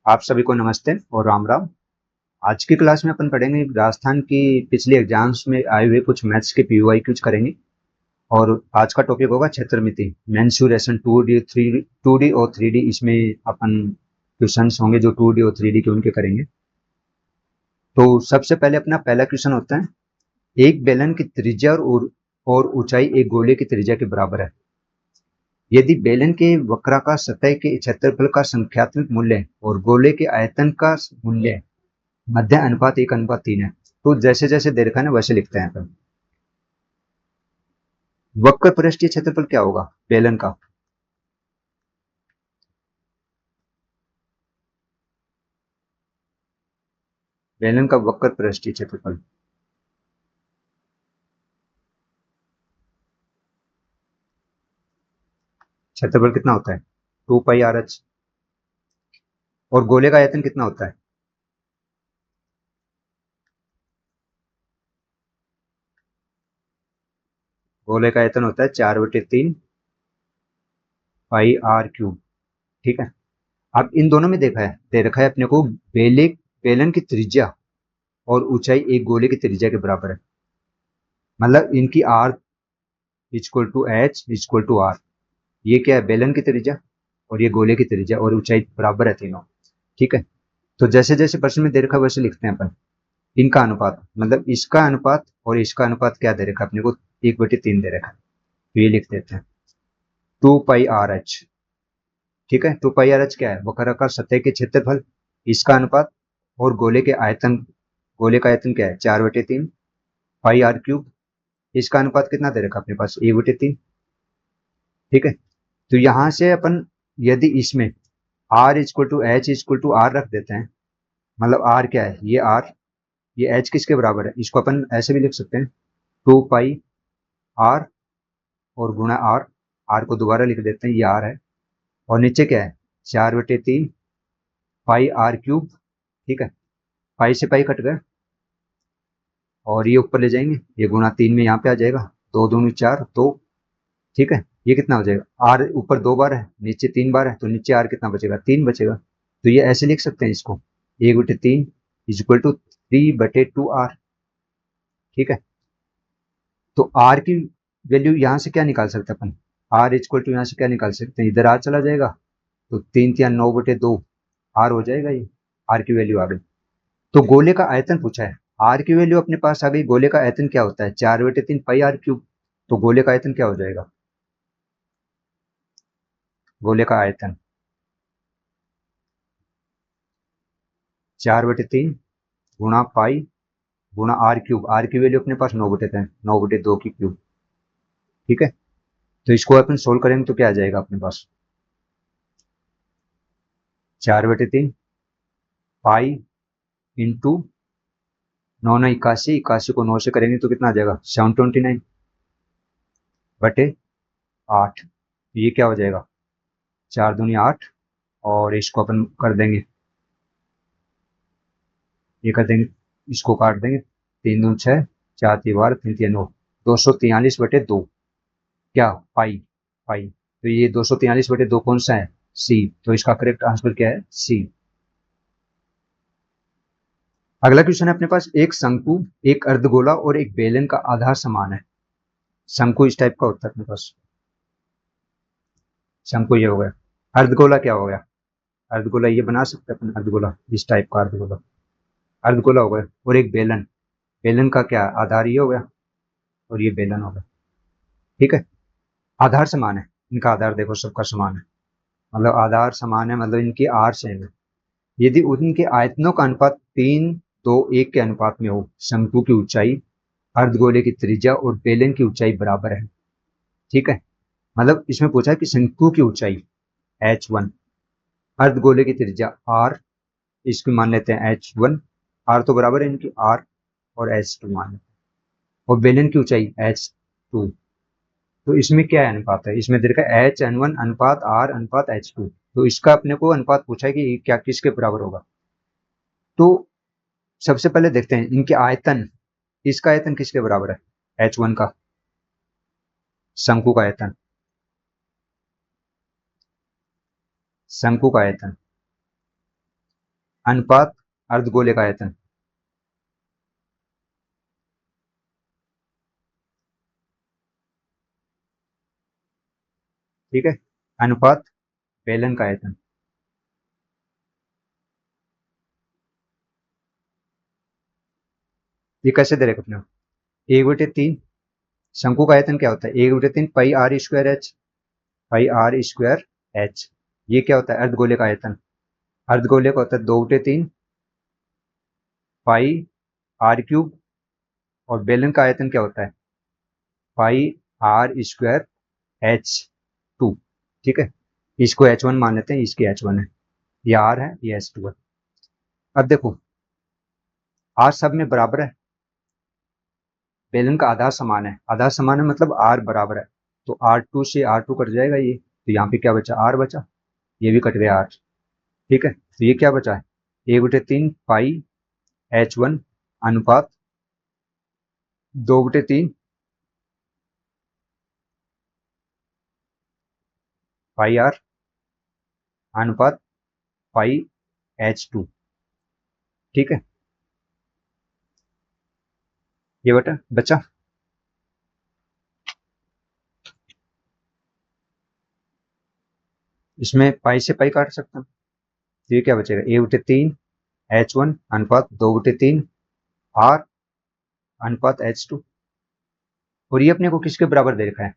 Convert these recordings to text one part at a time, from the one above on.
आप सभी को नमस्ते और राम राम। आज की क्लास में अपन पढ़ेंगे राजस्थान की पिछले एग्जाम्स में आए हुए कुछ मैथ्स के पीओआई क्यूज करेंगे। और आज का टॉपिक होगा क्षेत्रमिति मेंसुरेशन 2D 3D 2D और 3D। इसमें अपन क्वेश्चंस होंगे जो 2D और 3D के उनके करेंगे। तो सबसे पहले अपना पहला क्वेश्चन होता है, एक बेलन की त्रिज्या और ऊंचाई एक गोले की त्रिज्या के बराबर है। यदि बेलन के वक्राकार सतह के क्षेत्रफल का संख्यात्मक मूल्य और गोले के आयतन का मूल्य मध्य अनुपात 1:3 है, तो जैसे जैसे दे रखा है ना वैसे लिखते हैं अपन। वक्र पृष्ठीय क्षेत्रफल क्या होगा बेलन का? बेलन का वक्र पृष्ठीय क्षेत्रफल क्षेत्रफल कितना होता है? 2πr/h। और गोले का आयतन कितना होता है? गोले का आयतन होता है 4/3 πr³ ठीक है। अब इन दोनों में देखा है दे रखा है अपने को बेलन की त्रिज्या और ऊंचाई एक गोले की त्रिज्या के बराबर है। मतलब इनकी r =h=r। ये क्या है? बेलन की त्रिज्या और ये गोले की त्रिज्या और ऊंचाई बराबर है तीनों। ठीक है। तो जैसे जैसे प्रश्न में दे रखा है वैसे लिखते हैं अपन। इनका अनुपात मतलब इसका अनुपात और इसका अनुपात क्या दे रखा है अपने को? 1/3 दे रखा है, तो ये लिख देते हैं 2πr/h। ठीक है। 2πr/h क्या है? वक्राकार सतह के क्षेत्रफल, इसका अनुपात और गोले का आयतन क्या है? 4/3 πr³। इसका अनुपात कितना दे रखा है अपने पास? 1/3। ठीक है। तो यहां से अपन यदि इसमें r=h=r रख देते हैं, मतलब r क्या है? ये r, ये h किसके बराबर है? इसको अपन ऐसे भी लिख सकते हैं 2πr और गुणा r को दोबारा लिख देते हैं, ये r है। और नीचे क्या है? 4/3 πr³। ठीक है। पाई से पाई कट गया और ये ऊपर ले जाएंगे, ये गुणा 3 में यहाँ पे आ जाएगा, 2 दूनी 4 2। ठीक है। ये कितना हो जाएगा? r ऊपर 2 बार है नीचे 3 बार है, तो नीचे r कितना बचेगा? 3 बचेगा। तो ये ऐसे लिख सकते हैं इसको 1/3 = 3/2r। ठीक है। तो r की वैल्यू यहाँ से क्या निकाल सकते हैं अपन? r यहाँ से क्या निकाल सकते हैं? इधर r चला जाएगा तो 3×3 = 9/2 r हो जाएगा। ये r की वैल्यू आ गई। तो गोले का आयतन पूछा है, r की वैल्यू अपने पास आ गई। गोले का आयतन क्या होता है? 4/3 πr³। तो गोले का आयतन क्या हो जाएगा? गोले का आयतन 4/3 गुणा पाई गुणा r³। r की वैल्यू अपने पास 9/3 9/2 की क्यूब। ठीक है। तो इसको अपन सोल्व करेंगे तो क्या आ जाएगा अपने पास? 4/3 पाई इंटू 9×9 = 81। 81 को 9 से करेंगे तो कितना आ जाएगा? 729/8। ये क्या हो जाएगा? 4 दूनी 8 और इसको अपन कर देंगे, ये कर देंगे, इसको काट देंगे, 3 दूनी 6 4 12 3 3 9 243/2 क्या? पाई पाई। तो ये 243/2 कौन सा है? सी। तो इसका करेक्ट आंसर क्या है? सी। अगला क्वेश्चन है अपने पास, एक शंकु, एक अर्धगोला और एक बेलन का आधार समान है। शंकु इस टाइप का होता है अपने पास। शंकु ये हो गया। अर्धगोला क्या हो गया? अर्धगोला ये बना सकते हैं अपन, अर्धगोला इस टाइप का अर्धगोला, अर्धगोला हो गया। और एक बेलन, बेलन का क्या आधार? ये हो गया और ये बेलन हो गया। ठीक है। आधार समान है, इनका आधार देखो सबका समान है, मतलब आधार समान है, मतलब इनकी आर सेम है। यदि उनके आयतनों का अनुपात 3:2:1 के अनुपात में हो, शंकु की ऊंचाई, अर्धगोले की त्रिज्या और बेलन की ऊंचाई बराबर है। ठीक है। मतलब इसमें पूछा है कि शंकु की ऊंचाई h1, अर्धगोले की त्रिज्या r, इसकी मान लेते हैं h1, r तो बराबर है इनकी r, और h2 मान लेते हैं, और बेलन की ऊंचाई h2। तो इसमें क्या है अनुपात है? इसमें देखा h(n1) अनुपात r अनुपात h2। तो इसका अपने को अनुपात पूछा है कि क्या किसके बराबर होगा। तो सबसे पहले देखते हैं इनके आयतन, इसका आयतन किसके बराबर है? h1 का, शंकु का आयतन, शंकु का आयतन अनुपात अर्धगोले का आयतन। ठीक है, अनुपात बेलन का आयतन। ये कैसे दे रखे अपने को? 1/3 शंकु का आयतन क्या होता है? 1/3 pi r square h, pi r square h. ये क्या होता है? अर्धगोले का आयतन। अर्धगोले का होता है 2/3 पाई आर क्यूब, और बेलन का आयतन क्या होता है? पाई आर स्क्वायर एच टू। ठीक है, इसको H1 मान लेते हैं, इसकी H1 है, ये आर है, ये H2 है। अब देखो, आर सब में बराबर है, बेलन का आधार समान है, आधार समान है मतलब आर बराबर है, तो R2 से R2 कट जाएगा ये, तो यहाँ पे क्या बचा? आर बचा, ये भी कट गया आर। ठीक है, तो ये क्या बचा है? 1/3 पाई H1 अनुपात 2/3 पाई आर अनुपात पाई H2। ठीक है, ये बचा। इसमें पाई से पाई काट सकते हैं, तो ये क्या बचेगा? 1/3 H1 अनुपात 2/3 आर अनुपात H2। और ये अपने को किसके बराबर दे रखा है?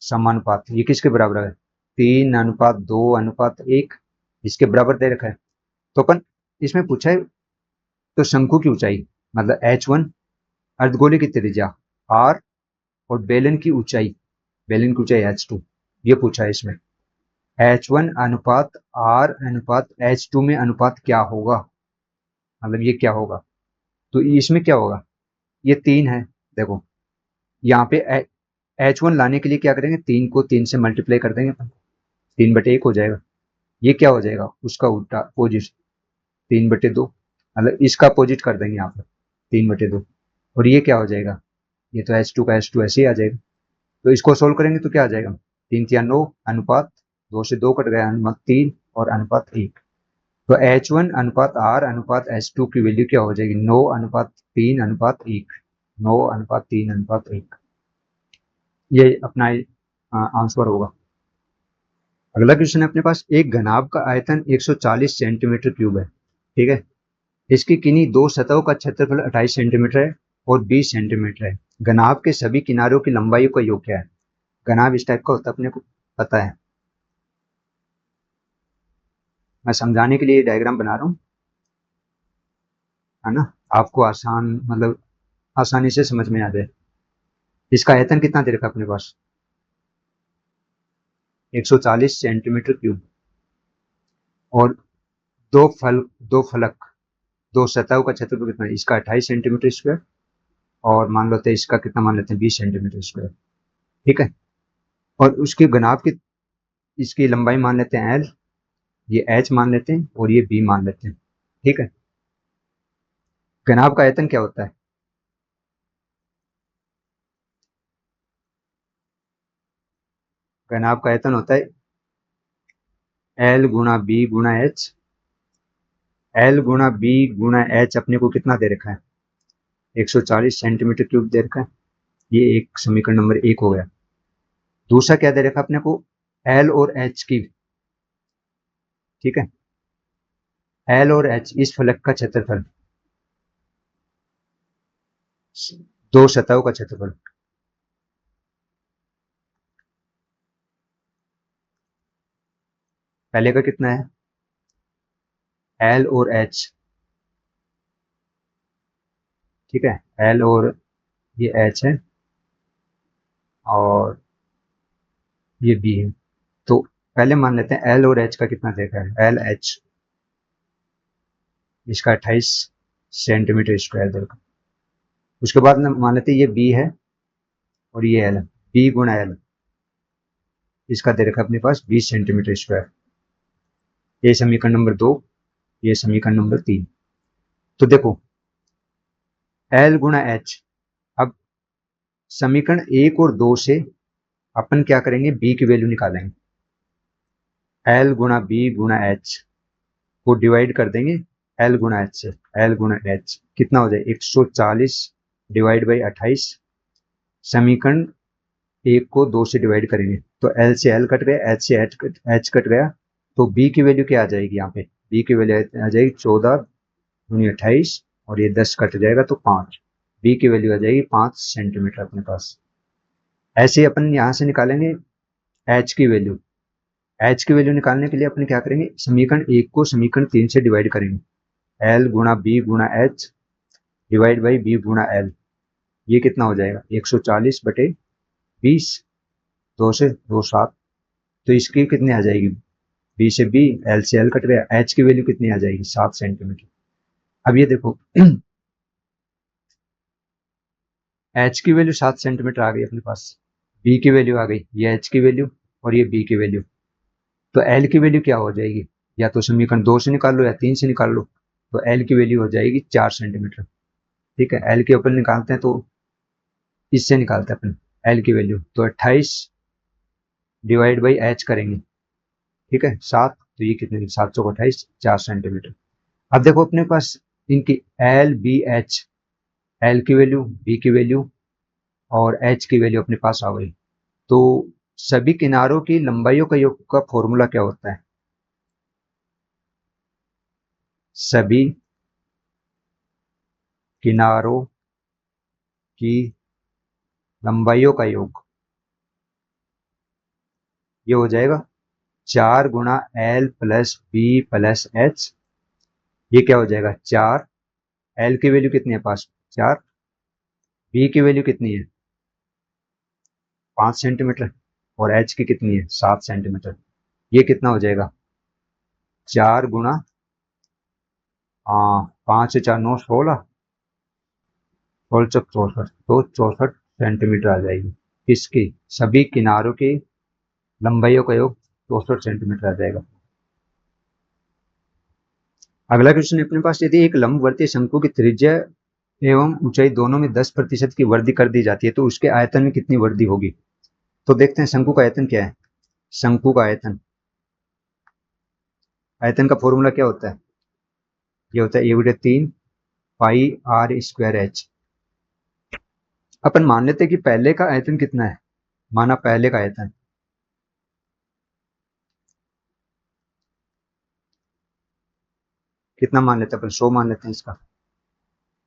समानुपात। ये किसके बराबर है? 3:2:1। इसके बराबर दे रखा है। तो अपन इसमें पूछा है, तो शंकु की ऊंचाई मतलब H1, अर्धगोले की त्रिज्या R, और बेलन की ऊंचाई, H2, ये पूछा है इसमें। H1 अनुपात R अनुपात H2 में अनुपात क्या होगा, मतलब ये क्या होगा? तो इसमें क्या होगा? ये 3 है, देखो यहाँ पे H1 लाने के लिए क्या करेंगे? 3 को 3 से मल्टीप्लाई कर देंगे, 3/1 हो जाएगा। ये क्या हो जाएगा? उसका उल्टा अपोजिट, 3/2, मतलब इसका अपोजिट कर देंगे यहाँ पर, 3/2। और ये क्या हो जाएगा? ये तो H2 का H2 ऐसे ही आ जाएगा। तो इसको सोल्व करेंगे तो क्या आ जाएगा? 3×9 अनुपात 2 से 2 कट गया, अनुपात 3 और अनुपात 1। तो H1 अनुपात R अनुपात H2 की वैल्यू क्या हो जाएगी? 9:3:1। 9:3:1, ये अपना आंसर होगा। अगला क्वेश्चन है अपने पास, एक घनाभ का आयतन 140 सेंटीमीटर क्यूब है। ठीक है, इसकी किन्हीं दो सतहों का क्षेत्रफल 28 सेंटीमीटर है और 20 सेंटीमीटर है। घनाभ के सभी किनारों की लंबाई का योग क्या है? घनाभ इस टाइप का होता है, अपने को पता है। मैं समझाने के लिए डायग्राम बना रहा हूँ, है ना, आपको आसान मतलब आसानी से समझ में आ जाए। इसका आयतन कितना दे रखा अपने पास? 140 सेंटीमीटर क्यूब, और दो सतहों का क्षेत्रफल कितना है? इसका 28 सेंटीमीटर स्क्वायर, और मान लेते हैं इसका कितना, मान लेते हैं 20 सेंटीमीटर स्क्वायर। ठीक है, और उसके घनाभ की, इसकी लंबाई मान लेते हैं L, ये H मान लेते हैं, और ये B मान लेते हैं। ठीक है, घनाभ का आयतन क्या होता है? घनाभ का आयतन होता है L गुणा B गुणा H। L गुणा B गुणा H अपने को कितना दे रखा है? 140 सेंटीमीटर क्यूब दे रखा है। ये एक समीकरण नंबर 1 हो गया। दूसरा क्या दे रखा अपने को? L और H की, ठीक है, L और H इस फलक का क्षेत्रफल, दो सतहों का क्षेत्रफल। पहले का कितना है? L और H, ठीक है, L और ये H है, और ये B है। तो पहले मान लेते हैं L और H का कितना देखा है? L H, इसका 28 सेंटीमीटर स्क्वायर देखा। उसके बाद मान लेते हैं ये B है और ये L, B गुणा L, इसका दे रखा है अपने पास 20 सेंटीमीटर स्क्वायर। ये समीकरण नंबर 2, ये समीकरण नंबर 3। तो देखो L गुणा H, अब समीकरण 1 और 2 से अपन क्या करेंगे? B की वैल्यू निकालेंगे। L गुणा B गुणा H को डिवाइड कर देंगे एल गुणा एच से, एल गुणा एच कितना हो जाए 140 डिवाइड बाई 28। समीकरण एक को 2 से डिवाइड करेंगे तो एल से एल कट गया, एच से एच कट गया, तो बी की वैल्यू क्या आ जाएगी यहाँ पे, बी की वैल्यू आ जाएगी 14 दूनी 28 और ये 10 कट जाएगा तो 5। बी की वैल्यू आ जाएगी 5 सेंटीमीटर अपने पास। ऐसे ही अपन यहाँ से निकालेंगे एच की वैल्यू। एच की वैल्यू निकालने के लिए अपन क्या करेंगे, समीकरण एक को समीकरण 3 से डिवाइड करेंगे, एल गुणा बी गुणा एच डिवाइड बाई बी गुणा एल। ये कितना हो जाएगा 140 बटे 20, 2 से 2 7, तो इसकी कितनी आ जाएगी, बी से बी, एल से एल कट गया, एच की वैल्यू कितनी आ जाएगी 7 सेंटीमीटर। अब ये देखो एच की वैल्यू 7 सेंटीमीटर आ गई अपने पास, बी की वैल्यू आ गई, ये एच की वैल्यू और ये बी की वैल्यू, तो एल की वैल्यू क्या हो जाएगी, या तो समीकरण 2 से निकाल लो या 3 से निकाल लो, तो एल की वैल्यू हो जाएगी 4 सेंटीमीटर। ठीक है, एल के अपन निकालते हैं तो इससे निकालते हैं अपन एल की वैल्यू, तो 28 डिवाइड बाई एच करेंगे, ठीक है 7, तो ये कितने 7 को 28 4 सेंटीमीटर। अब देखो अपने पास इनकी एल बी एच, एल की वैल्यू बी की वैल्यू और एच की वैल्यू अपने पास आ गई, तो सभी किनारों की लंबाइयों का योग का फॉर्मूला क्या होता है, सभी किनारों की लंबाइयों का योग, ये हो जाएगा 4 गुणा L plus B plus H. ये क्या हो जाएगा 4, एल की वैल्यू कितनी है पास 4, बी की वैल्यू कितनी है 5 सेंटीमीटर और एच की कितनी है 7 सेंटीमीटर। ये कितना हो जाएगा 4 गुणा 5 से 4 9 16, 16 चौक 64, तो 64 सेंटीमीटर आ जाएगी। इसकी सभी किनारों की लंबाइयों का योग 64 सेंटीमीटर आ जाएगा। अगला क्वेश्चन अपने पास, यदि एक लंबवर्तीय शंकु की त्रिज्या एवं ऊंचाई दोनों में 10% की वृद्धि कर दी जाती है तो उसके आयतन में कितनी वृद्धि होगी। तो देखते हैं शंकु का आयतन क्या है। शंकु का आयतन, आयतन का फॉर्मूला क्या होता है, ये होता है ए 3 पाई आर स्क्वायर एच। अपन मान लेते हैं कि पहले का आयतन कितना है, माना पहले का आयतन कितना मान लेते हैं अपन 100 मान लेते हैं इसका,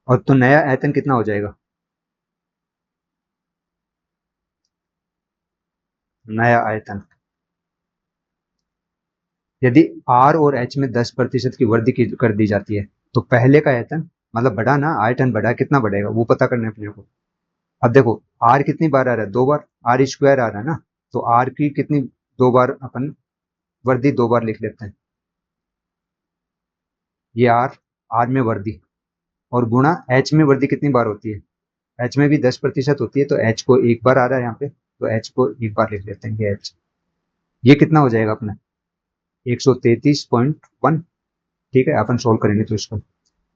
और तो नया आयतन कितना हो जाएगा, नया आयतन यदि आर और एच में 10% की वृद्धि कर दी जाती है तो पहले का आयतन मतलब बढ़ा ना, आयतन बढ़ा, कितना बढ़ेगा वो पता करना है अपने को। अब देखो आर कितनी बार आ रहा है, 2 बार, आर स्क्वायर आ रहा है ना, तो आर की कितनी 2 बार अपन वर्दी 2 बार लिख लेते हैं, ये आर, आर में वर्दी, और गुणा एच में वर्दी कितनी बार होती है, एच में भी 10% होती है, तो एच को 1 बार आ रहा है यहाँ पे, तो एच को 1 बार लिख लेते हैं ये एच। ये कितना हो जाएगा अपना 133.1। ठीक है, अपन सोल्व करेंगे तो इसको,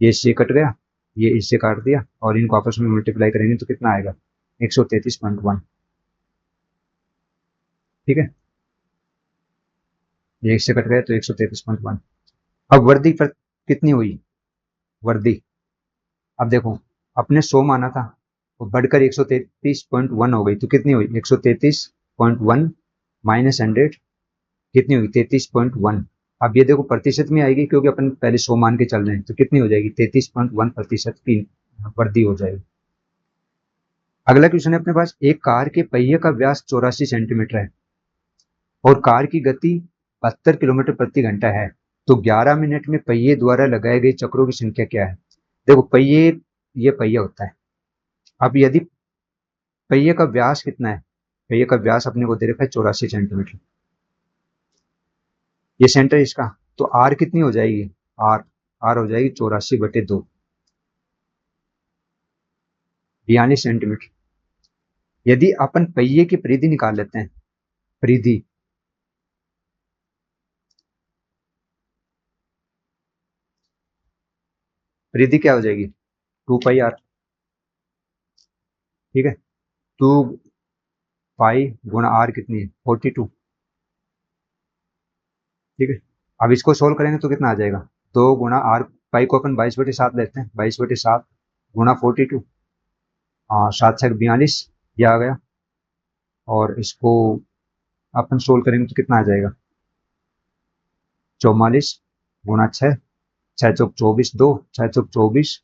ये इससे कट गया, ये इससे काट दिया और इनको आपस में मल्टीप्लाई करेंगे तो कितना आएगा 133.1। ठीक है, ये इससे कट गया तो 133.1। अब वर्दी पर कितनी हुई वर्दी, अब देखो अपने 100 माना था वो बढ़कर 133.1 हो गई, तो कितनी हुई 133.1 माइनस 100 कितनी हुई 33.1। अब ये देखो प्रतिशत में आएगी क्योंकि अपन पहले 100 मान के चल रहे हैं, तो कितनी हो जाएगी 33.1% की वृद्धि हो जाएगी। अगला क्वेश्चन है अपने पास, एक कार के पहिए का व्यास 84 सेंटीमीटर है और कार की गति 72 किलोमीटर प्रति घंटा है, तो 11 मिनट में पहिए द्वारा लगाए गए चक्रों की संख्या क्या है। देखो पहिए, ये पहिया होता है, अब यदि पहिए का व्यास कितना है, पहिए का व्यास अपने को दे रखा है 84 सेंटीमीटर, ये सेंटर इसका, तो आर कितनी हो जाएगी, आर आर हो जाएगी 84/2, 42 सेंटीमीटर। यदि अपन पहिए की परिधि निकाल लेते हैं, परिधि, परिधि क्या हो जाएगी 2 पाई आर। ठीक है, 2 पाई गुणा आर कितनी है 42। ठीक है, अब इसको सोल्व करेंगे तो कितना आ जाएगा 2 गुणा आर पाई को अपन 22/7 लेते हैं, 22/7 गुणा 42, 7×42 ये आ गया। और इसको अपन सोल्व करेंगे तो कितना आ जाएगा, 44 गुणा 6, 6×4 = 24, 2 6×4 = 24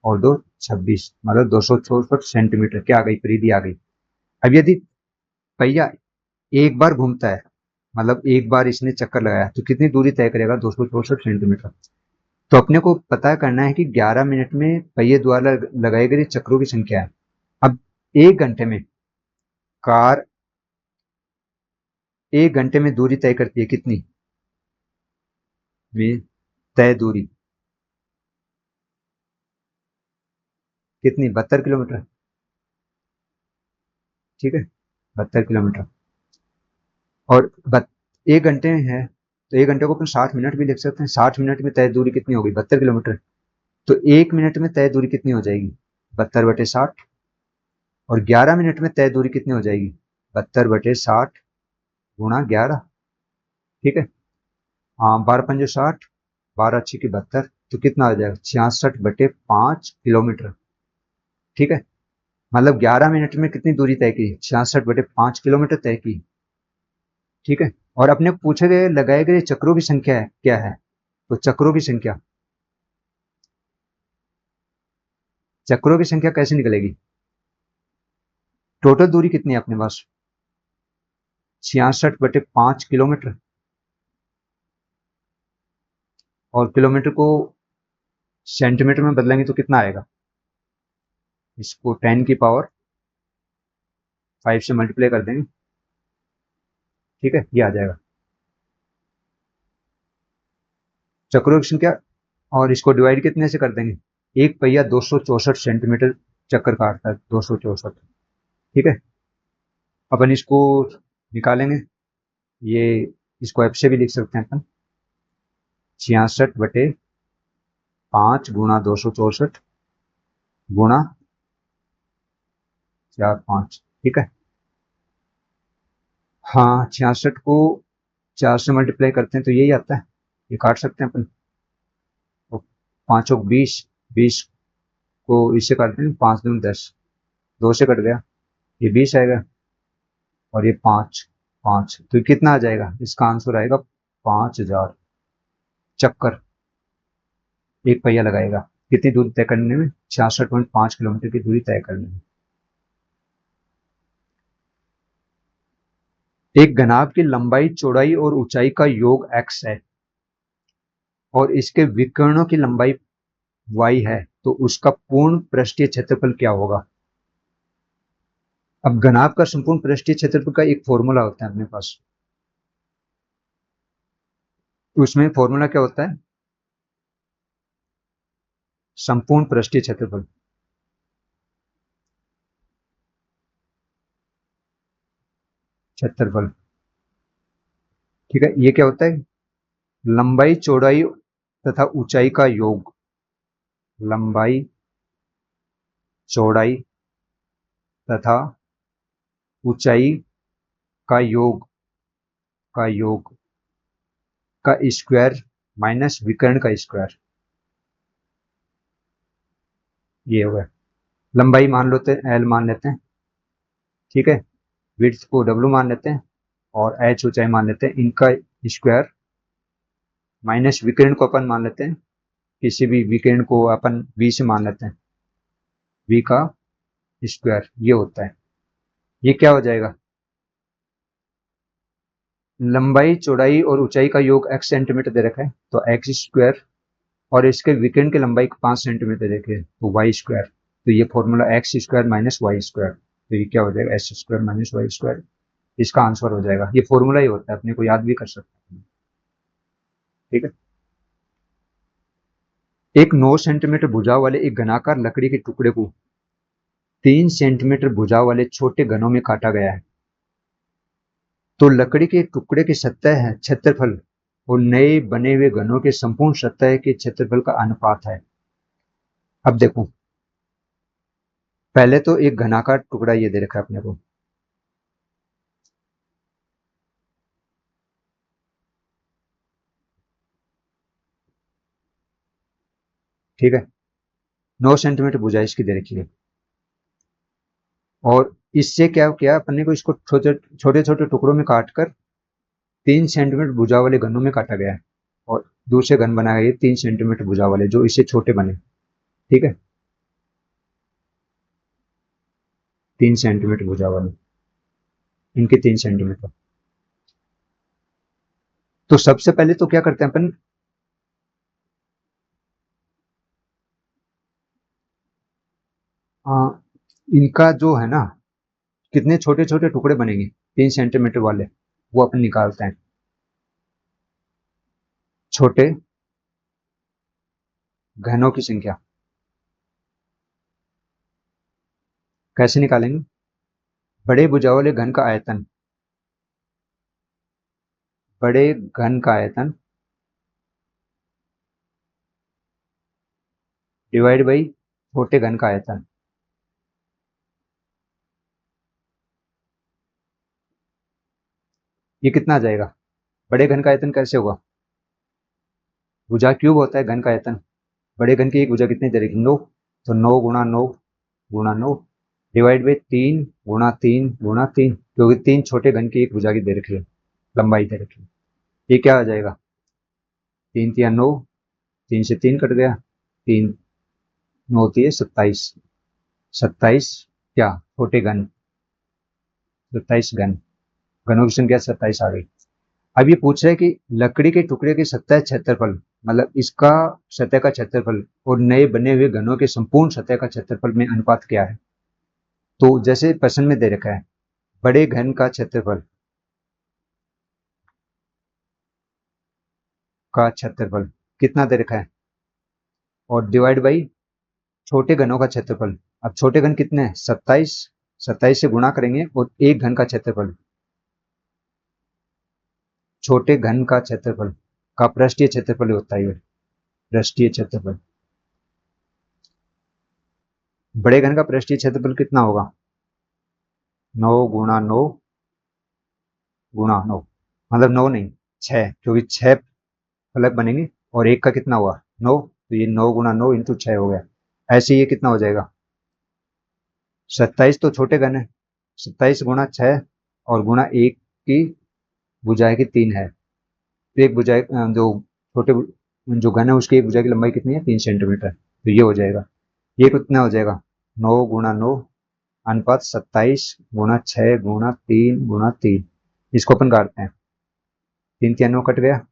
और 2 26, मतलब 264 सेंटीमीटर क्या आ गई, परिधि आ गई। अब यदि पहिया एक बार घूमता है, मतलब एक बार इसने चक्कर लगाया, तो कितनी दूरी तय करेगा, 264 सेंटीमीटर। तो अपने को पता करना है कि 11 मिनट में पहिए द्वारा लगाए गए चक्रों की संख्या है। अब एक घंटे में कार एक घंटे में दूरी तय करती है कितनी, तय दूरी कितनी, 72 किलोमीटर। ठीक है, 72 किलोमीटर। और एक घंटे में है, तो एक घंटे को अपन 60 मिनट भी लिख सकते हैं। 60 मिनट में तय दूरी कितनी होगी, 72 किलोमीटर। तो एक मिनट में तय दूरी कितनी हो जाएगी, 72/60। और 11 मिनट में तय दूरी कितनी हो जाएगी, 72/60 गुणा 11। ठीक है, हाँ, 12×5 = 60, 12×6 = 72, तो कितना आ जाएगा, 66/5 किलोमीटर। ठीक है, मतलब 11 मिनट में कितनी दूरी तय की, 66/5 किलोमीटर तय की। ठीक है, और अपने पूछे गए लगाए गए चक्रों की संख्या है क्या है, तो चक्रों की संख्या कैसे निकलेगी, टोटल दूरी कितनी है अपने पास, 66/5 किलोमीटर। और किलोमीटर को सेंटीमीटर में बदलेंगे तो कितना आएगा, इसको 10⁵ से मल्टीप्लाई कर देंगे। ठीक है, ये आ जाएगा चक्रों की संख्या। और इसको डिवाइड कितने से कर देंगे, एक पहिया 264 सेंटीमीटर चक्कर काटता है, 264। ठीक है, अपन इसको निकालेंगे, ये इसको एफ से भी लिख सकते हैं अपन, 66/5 गुणा 264 गुणा 4×5। ठीक है, हाँ, 66 को 4 से मल्टीप्लाई करते हैं तो यही आता है, ये काट सकते हैं अपन। तो 5×20, 20 को इससे काटते हैं, 5×2 = 10, 2 से कट गया, ये 20 आएगा। और ये 5 5, तो कितना आ जाएगा, इसका आंसर आएगा 5000 चक्कर एक पहिया लगाएगा। कितनी दूरी तय करने में, 66.5 किलोमीटर की दूरी तय करने में। एक घनाभ की लंबाई, चौड़ाई और ऊंचाई का योग x है और इसके विकर्णों की लंबाई y है, तो उसका पूर्ण पृष्ठीय क्षेत्रफल क्या होगा। अब घनाभ का संपूर्ण पृष्ठीय क्षेत्रफल का एक फॉर्मूला होता है अपने पास, उसमें फॉर्मूला क्या होता है, संपूर्ण पृष्ठीय क्षेत्रफल। क्षेत्रफल, ठीक है, ये क्या होता है, लंबाई, चौड़ाई तथा ऊंचाई का योग, लंबाई, चौड़ाई तथा ऊंचाई का योग, का योग का स्क्वायर माइनस विकर्ण का स्क्वायर, ये होगा। लंबाई मान लेते हैं, एल मान लेते हैं। ठीक है, विड्थ को डब्ल्यू मान लेते हैं और एच ऊंचाई मान लेते हैं, इनका स्क्वायर माइनस विकर्ण को अपन मान लेते हैं, किसी भी विकर्ण को अपन वी से मान लेते हैं, वी का स्क्वायर, ये होता है। ये क्या हो जाएगा, लंबाई, चौड़ाई और ऊंचाई का योग x सेंटीमीटर दे रखा है, तो एक्स स्क्वायर, और इसके विकर्ण की लंबाई 5 सेंटीमीटर देखे तो वाई स्क्वायर। तो ये formula x² minus Y square, तो ये क्या हो जाएगा, s² माइनस वाई स्क्वायर, इसका आंसर हो जाएगा। ये फॉर्मूला ही होता है, अपने को याद भी कर सकते हैं। ठीक है, एक 9 सेंटीमीटर भुजा वाले एक घनाकार लकड़ी के टुकड़े को 3 सेंटीमीटर भुजा वाले छोटे घनों में काटा गया है, तो लकड़ी के टुकड़े की सतह है क्षेत्रफल और नए बने हुए घनों के संपूर्ण सतह के क्षेत्रफल का अनुपात है। अब देखो, पहले तो एक घनाकार टुकड़ा ये दे रखा है अपने को, ठीक है, 9 सेंटीमीटर भुजा इसकी दे रखी है। और इससे क्या किया अपन ने, को इसको छोटे छोटे छोटे टुकड़ों में काट कर 3 सेंटीमीटर भुजा वाले घनों में काटा गया है, और दूसरे घन बनाए गए 3 सेंटीमीटर भुजा वाले जो इससे छोटे बने। ठीक है, 3 सेंटीमीटर भुजा वाले, इनके 3 सेंटीमीटर। तो सबसे पहले तो क्या करते हैं अपन, आ, इनका जो है ना, कितने छोटे छोटे टुकड़े बनेंगे 3 सेंटीमीटर वाले, वो अपन निकालते हैं। छोटे घनों की संख्या कैसे निकालेंगे, बड़े भुजा वाले घन का आयतन, बड़े घन का आयतन डिवाइड बाई छोटे घन का आयतन। ये कितना आ जाएगा, बड़े घन का आयतन कैसे होगा, भुजा क्यूब होता है घन का आयतन, बड़े घन की एक भुजा कितनी दे रखी, 9, तो 9 गुणा 9 डिवाइड बाई 3 गुणा 3 क्योंकि 3 छोटे घन की एक भुजा की दे रखी है, लंबाई दे रखी है। ये क्या आ जाएगा, 3 × 3 = 9, 3 से 3 कट गया, 3 × 9 = 27, 27 क्या छोटे घन, 27 घन, घनों की संख्या 27 आ गई। अब ये पूछ रहा है कि लकड़ी के टुकड़े के सतह क्षेत्रफल, मतलब इसका सतह का क्षेत्रफल और नए बने हुए घनों के संपूर्ण सतह का क्षेत्रफल में अनुपात क्या है। तो जैसे प्रश्न में दे रखा है, बड़े घन का क्षेत्रफल कितना दे रखा है, और डिवाइड बाई छोटे घनों का क्षेत्रफल। अब छोटे घन कितने हैं, 27, 27 से गुणा करेंगे और एक घन का क्षेत्रफल, छोटे घन का क्षेत्रफल का पृष्ठीय क्षेत्रफल होता है, ये पृष्ठीय क्षेत्रफल। बड़े घन का पृष्ठीय क्षेत्रफल कितना होगा, 9 × 9 × 9, मतलब 9 नहीं 6, क्योंकि 6 फलक बनेंगे और एक का कितना हुआ 9, तो ये 9 × 9 × 6 हो गया। ऐसे ये कितना हो जाएगा, 27 तो छोटे घन है, 27 × 6 और गुणा एक की भुजाएं की 3 है, तो एक भुजाएं जो छोटे जो घन है उसकी एक भुजा की लंबाई कितनी है, 3 सेंटीमीटर, तो ये हो जाएगा। ये कितना हो जाएगा, 9 × 9 अनुपात 27 × 6 × 3 × 3, इसको अपन काटते हैं, 3 × 9 कट गया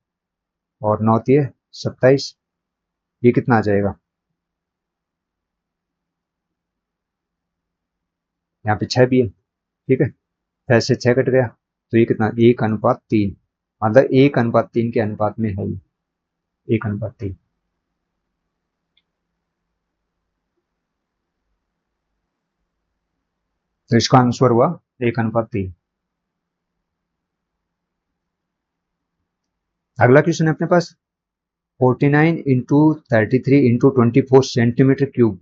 और 9 × 3 = 27, ये कितना आ जाएगा, यहाँ पे 6 भी है, ठीक है, 6 से 6 कट गया, तो ये कितना 1:3, मतलब 1:3 के अनुपात में है, 1:3। तो इसका आंसर हुआ 1:3। अगला क्वेश्चन है अपने पास, 49 × 33 × 24 सेंटीमीटर क्यूब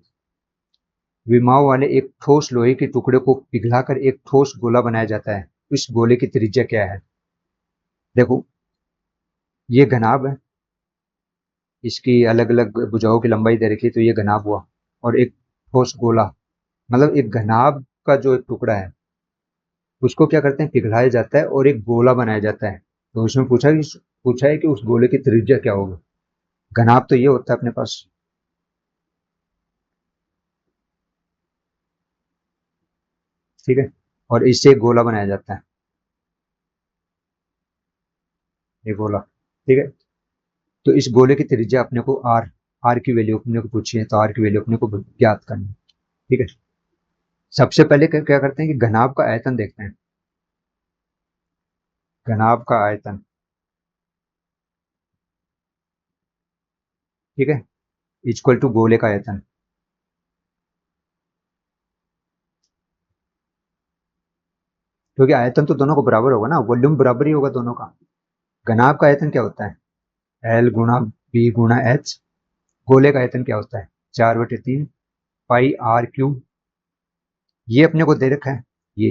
विमाओं वाले एक ठोस लोहे के टुकड़े को पिघलाकर एक ठोस गोला बनाया जाता है, इस गोले की त्रिज्या क्या है। देखो ये घनाभ है, इसकी अलग अलग भुजाओं की लंबाई दे रखी है, तो ये घनाभ हुआ, और एक ठोस गोला, मतलब एक घनाभ का जो एक टुकड़ा है उसको क्या करते हैं, पिघलाया जाता है और एक गोला बनाया जाता है। तो उसमें पूछा है कि उस गोले की त्रिज्या क्या होगी। घनाभ तो ये होता है अपने पास, ठीक है, और इससे एक गोला बनाया जाता है, ये गोला, ठीक है। तो इस गोले की त्रिज्या अपने को आर, आर की वैल्यू अपने को पूछी है, तो आर की वैल्यू अपने को ज्ञात करनी है, ठीक है। सबसे पहले क्या करते हैं कि घनाभ का आयतन देखते हैं, घनाभ का आयतन, ठीक है, इक्वल टू गोले का आयतन। क्योंकि आयतन तो दोनों को बराबर होगा ना, वॉल्यूम बराबर ही होगा दोनों का। घनाभ का आयतन क्या होता है, एल गुणा बी गुणा एच। गोले का आयतन क्या होता है, 4/3 पाई आर क्यूब। ये अपने को दे रखा है, ये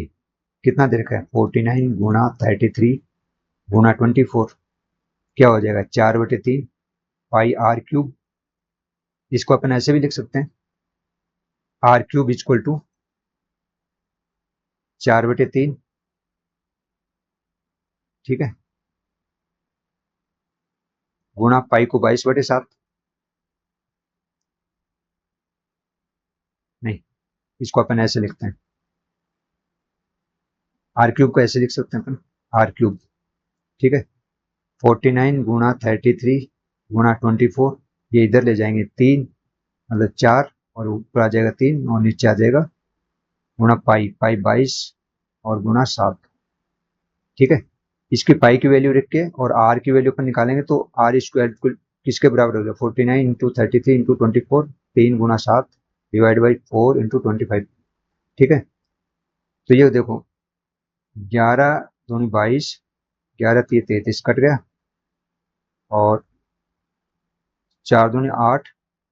कितना दे रखा है, 49 × 33 × 24, क्या हो जाएगा 4/3 पाई आर क्यूब। इसको अपन ऐसे भी लिख सकते हैं, आर क्यूब इक्वल टू 4/3, ठीक है, गुणा पाई को 22/7, नहीं, इसको अपन ऐसे लिखते हैं, आर क्यूब को ऐसे लिख सकते हैं अपन, आर क्यूब, ठीक है, 49 गुणा 33 गुणा 24, ये इधर ले जाएंगे 3, मतलब 4, और ऊपर आ जाएगा 3 और नीचे आ जाएगा गुणा पाई, पाई 22 और गुणा 7, ठीक है। इसकी पाई की वैल्यू रख के और आर की वैल्यू पर निकालेंगे तो आर स्क्वायर किसके बराबर हो गया, 49 इंटू 33 इंटू 24, 3 गुणा 7 डिवाइड बाई 4 इंटू 25, ठीक है। तो ये देखो 11 दूनी 22, 11 3 33 कट गया, और 4 दूनी 8,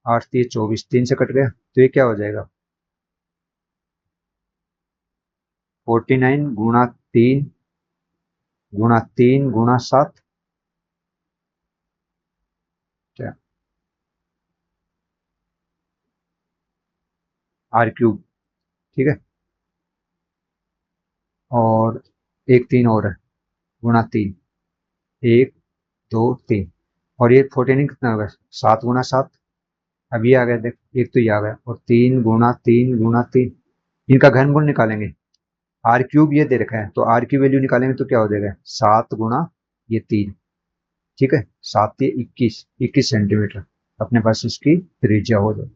8 3 24, 3 से कट गया, तो ये क्या हो जाएगा 49 गुणा 3 गुणा 3 गुणा 7, क्या, आर क्यूब, ठीक है, और एक 3 और है, गुणा 3, 1 2 3, और ये 49 कितना होगा 7 गुणा 7, अब ये आ गया, देख एक तो ये आ गया, और 3 गुणा 3 गुणा 3, इनका घनमूल निकालेंगे, आर क्यूब ये दे रखा है तो आर की वैल्यू निकालेंगे तो क्या हो जाएगा 7 गुणा 3, ठीक है, 7 ये 21 सेंटीमीटर अपने पास इसकी त्रिज्या हो जाए।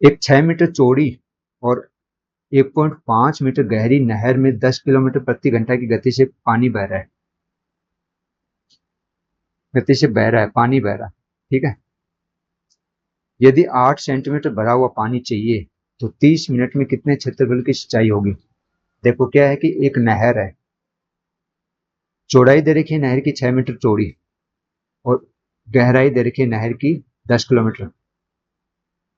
एक 6 मीटर चौड़ी और 1.5 मीटर गहरी नहर में 10 किलोमीटर प्रति घंटा की गति से पानी बह रहा है, गति से बह रहा है, पानी बह रहा है, ठीक है। यदि 8 सेंटीमीटर भरा हुआ पानी चाहिए तो 30 मिनट में कितने क्षेत्रफल की सिंचाई होगी। देखो क्या है कि एक नहर है, चौड़ाई दे रखी है नहर की 6 मीटर चौड़ी, और गहराई दे रखी है नहर की 10 किलोमीटर,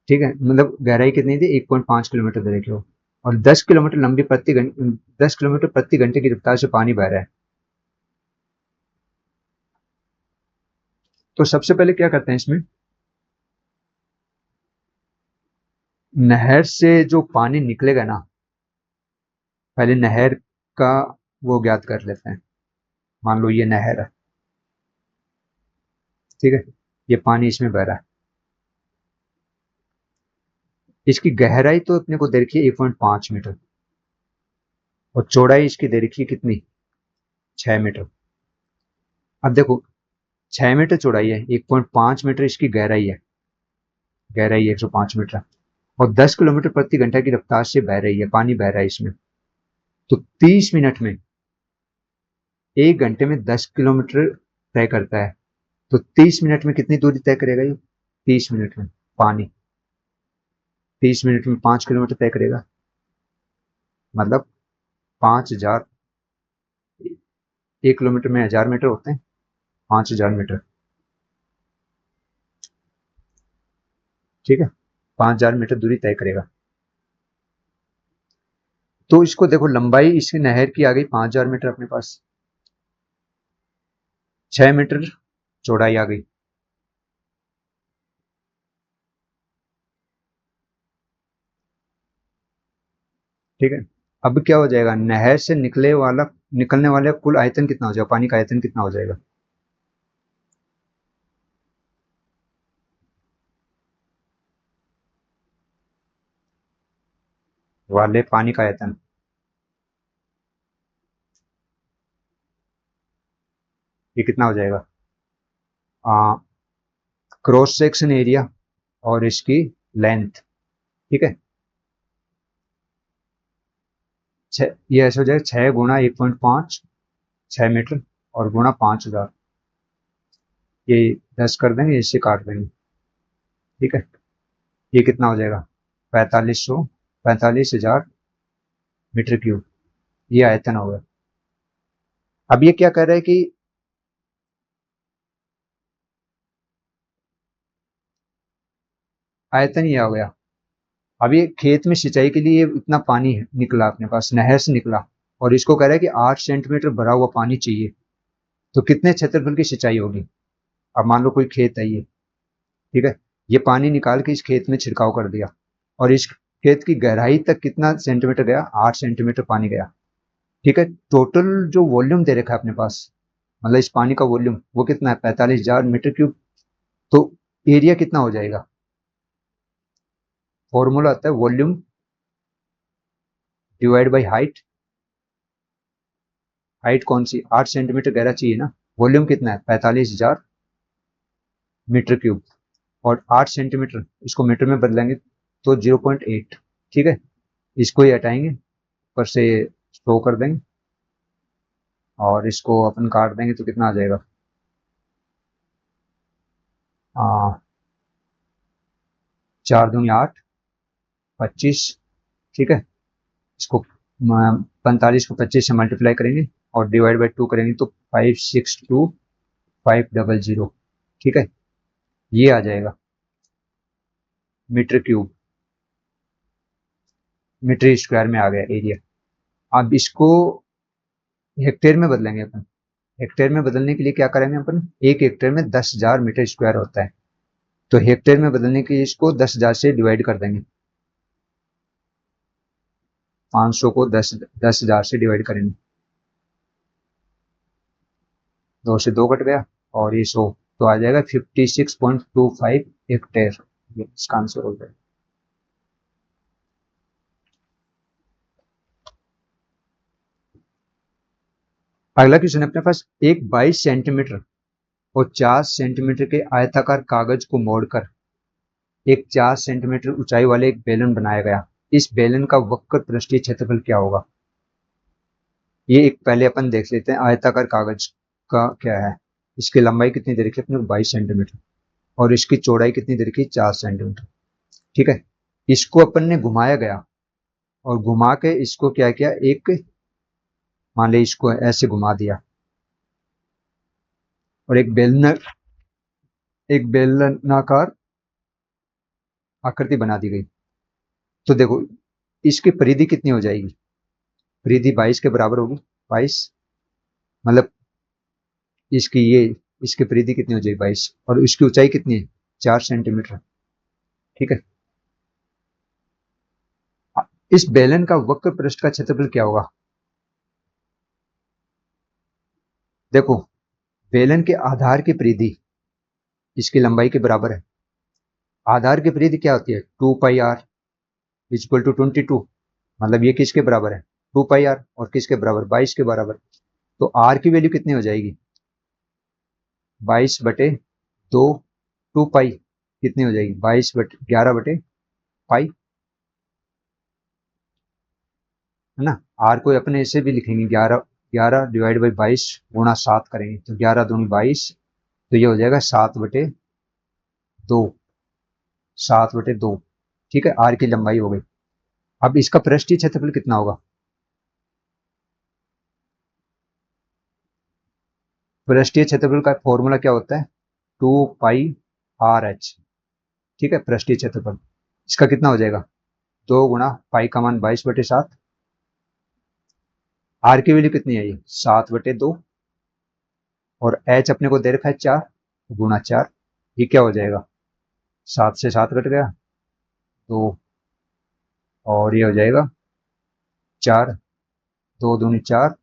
ठीक है, मतलब गहराई कितनी थी 1.5 किलोमीटर दे रखी हो, और 10 किलोमीटर लंबी 10 किलोमीटर प्रति घंटे की रफ्तार से पानी बह रहा है। तो सबसे पहले क्या करते हैं इसमें, नहर से जो पानी निकलेगा ना, पहले नहर का वो ज्ञात कर लेते हैं। मान लो ये नहर है, ठीक है, ये पानी इसमें बह रहा है, इसकी गहराई तो अपने को दे रखी है 1.5 मीटर, और चौड़ाई इसकी दे रखी है कितनी 6 मीटर। अब देखो 6 मीटर चौड़ाई है, 1.5 मीटर इसकी गहराई है, गहराई 105 मीटर, और 10 किलोमीटर प्रति घंटा की रफ्तार से बह रही है, पानी बह रहा है इसमें, तो 30 मिनट में, एक घंटे में 10 किलोमीटर तय करता है, तो 30 मिनट में कितनी दूरी तय करेगा ये, 30 मिनट में पानी 30 मिनट में 5 किलोमीटर तय करेगा, मतलब 5,000, 1 किलोमीटर में 1,000 मीटर होते हैं, 5,000 मीटर, ठीक है, 5,000 मीटर दूरी तय करेगा। तो इसको देखो लंबाई इसकी नहर की आ गई 5,000 मीटर अपने पास, 6 मीटर चौड़ाई आ गई, ठीक है। अब क्या हो जाएगा, नहर से निकलने वाला कुल आयतन कितना हो जाएगा, पानी का आयतन कितना हो जाएगा, वाले पानी का आयतन, ये कितना हो जाएगा, क्रॉस सेक्शन एरिया और इसकी लेंथ, ठीक है, ये ऐसे हो जाएगा 6 गुणा 1.5, 6 मीटर, और गुणा 5,000, ये 10 कर देंगे, इससे काट देंगे, ठीक है, ये कितना हो जाएगा 45,000 ये आयतन होगा। अब ये क्या कर रहा है कि आयतन ये हो गया, अब ये खेत में सिंचाई के लिए इतना पानी निकला अपने पास, नहर से निकला, और इसको कह रहा है कि 8 सेंटीमीटर भरा हुआ पानी चाहिए, तो कितने क्षेत्रफल की सिंचाई होगी। अब मान लो कोई खेत है ये, ठीक है, ये पानी निकाल के इस खेत में छिड़काव कर दिया, और इस खेत की गहराई तक कितना सेंटीमीटर गया, 8 सेंटीमीटर पानी गया, ठीक है। टोटल जो वॉल्यूम दे रखा है अपने पास, मतलब इस पानी का वॉल्यूम वो कितना है, 45,000 मीटर क्यूब। तो एरिया कितना हो जाएगा, फॉर्मूला आता है volume divide by height. Height कौन सी, 8 सेंटीमीटर गहरा चाहिए ना, वॉल्यूम कितना है, 45,000 मीटर क्यूब, और 8 सेंटीमीटर इसको मीटर में बदलेंगे तो 0.8, ठीक है। इसको ही हटाएंगे ऊपर से, शो कर देंगे, और इसको अपन काट देंगे तो कितना आ जाएगा, 4 दूनी 8, 25, ठीक है। इसको 45 को 25 से मल्टीप्लाई करेंगे और डिवाइड बाई 2 करेंगे तो 562500, ठीक है। ये आ जाएगा मीटर क्यूब, मीटर स्क्वायर में आ गया एरिया। अब इसको हेक्टेयर में बदलेंगे अपन। हेक्टेयर में बदलने के लिए क्या करेंगे अपन, एक हेक्टेयर में 10,000 मीटर स्क्वायर होता है, तो हेक्टेयर में बदलने के लिए इसको 10,000 से डिवाइड कर देंगे, 500 को 10,000 से डिवाइड करेंगे, 2 से 2 कट गया, और ये 100, तो आ जाएगा 56.25 हेक्टेयर। ये इसका आंसर हो जाएगा। अगला क्वेश्चन अपने पास, एक 22 सेंटीमीटर और 50 सेंटीमीटर के आयताकार कागज को मोड़कर एक 4 सेंटीमीटर ऊंचाई वाले एक बेलन बनाया गया, इस बेलन का वक्र पृष्ठीय क्षेत्रफल क्या होगा। ये एक पहले अपन देख लेते हैं आयताकार कागज का क्या है। इसकी लंबाई कितनी दे रखी है अपने को, 22 सेंटीमीटर, और इसकी चौड़ाई कितनी दे रखी है, 4 सेंटीमीटर, ठीक है। इसको अपन ने घुमाया गया, और घुमा के इसको क्या किया, एक मान ली इसको ऐसे घुमा दिया, और एक बेलनाकार आकृति बना दी गई। तो देखो इसकी परिधि कितनी हो जाएगी, परिधि 22 के बराबर होगी, 22 मतलब इसकी ये, इसकी परिधि कितनी हो जाएगी 22, और इसकी ऊंचाई कितनी है, 4 सेंटीमीटर, ठीक है। इस बेलन का वक्र पृष्ठ का क्षेत्रफल क्या होगा। देखो बेलन के आधार की परिधि इसकी लंबाई के बराबर है। आधार की परिधि क्या होती है, 2 पाई आर इक्वल टू 22, मतलब ये किसके बराबर है, 2 पाई आर, और किसके बराबर, 22 के बराबर। तो आर की वैल्यू कितनी हो जाएगी, 22/2, 2 पाई कितनी हो जाएगी, 11/पाई, है ना। आर को अपने ऐसे भी लिखेंगे, 11 11 डिवाइड बाई 22 गुणा 7 करेंगे तो 11 दूनी 22, तो ये हो जाएगा 7/2, 7/2, ठीक है। आर की लंबाई हो गई। अब इसका पृष्ठीय क्षेत्रफल कितना होगा, पृष्ठीय क्षेत्रफल का फॉर्मूला क्या होता है, 2 पाई RH, ठीक है। पृष्ठीय क्षेत्रफल इसका कितना हो जाएगा, 2 गुणा पाई का मान 22/7, आर की वैल्यू कितनी है, ये 7/2, और एच अपने को दे रखा है 4, गुणा 4, ये क्या हो जाएगा, 7 से 7 कट गया, 2, और ये हो जाएगा 4, 2 दूनी 4,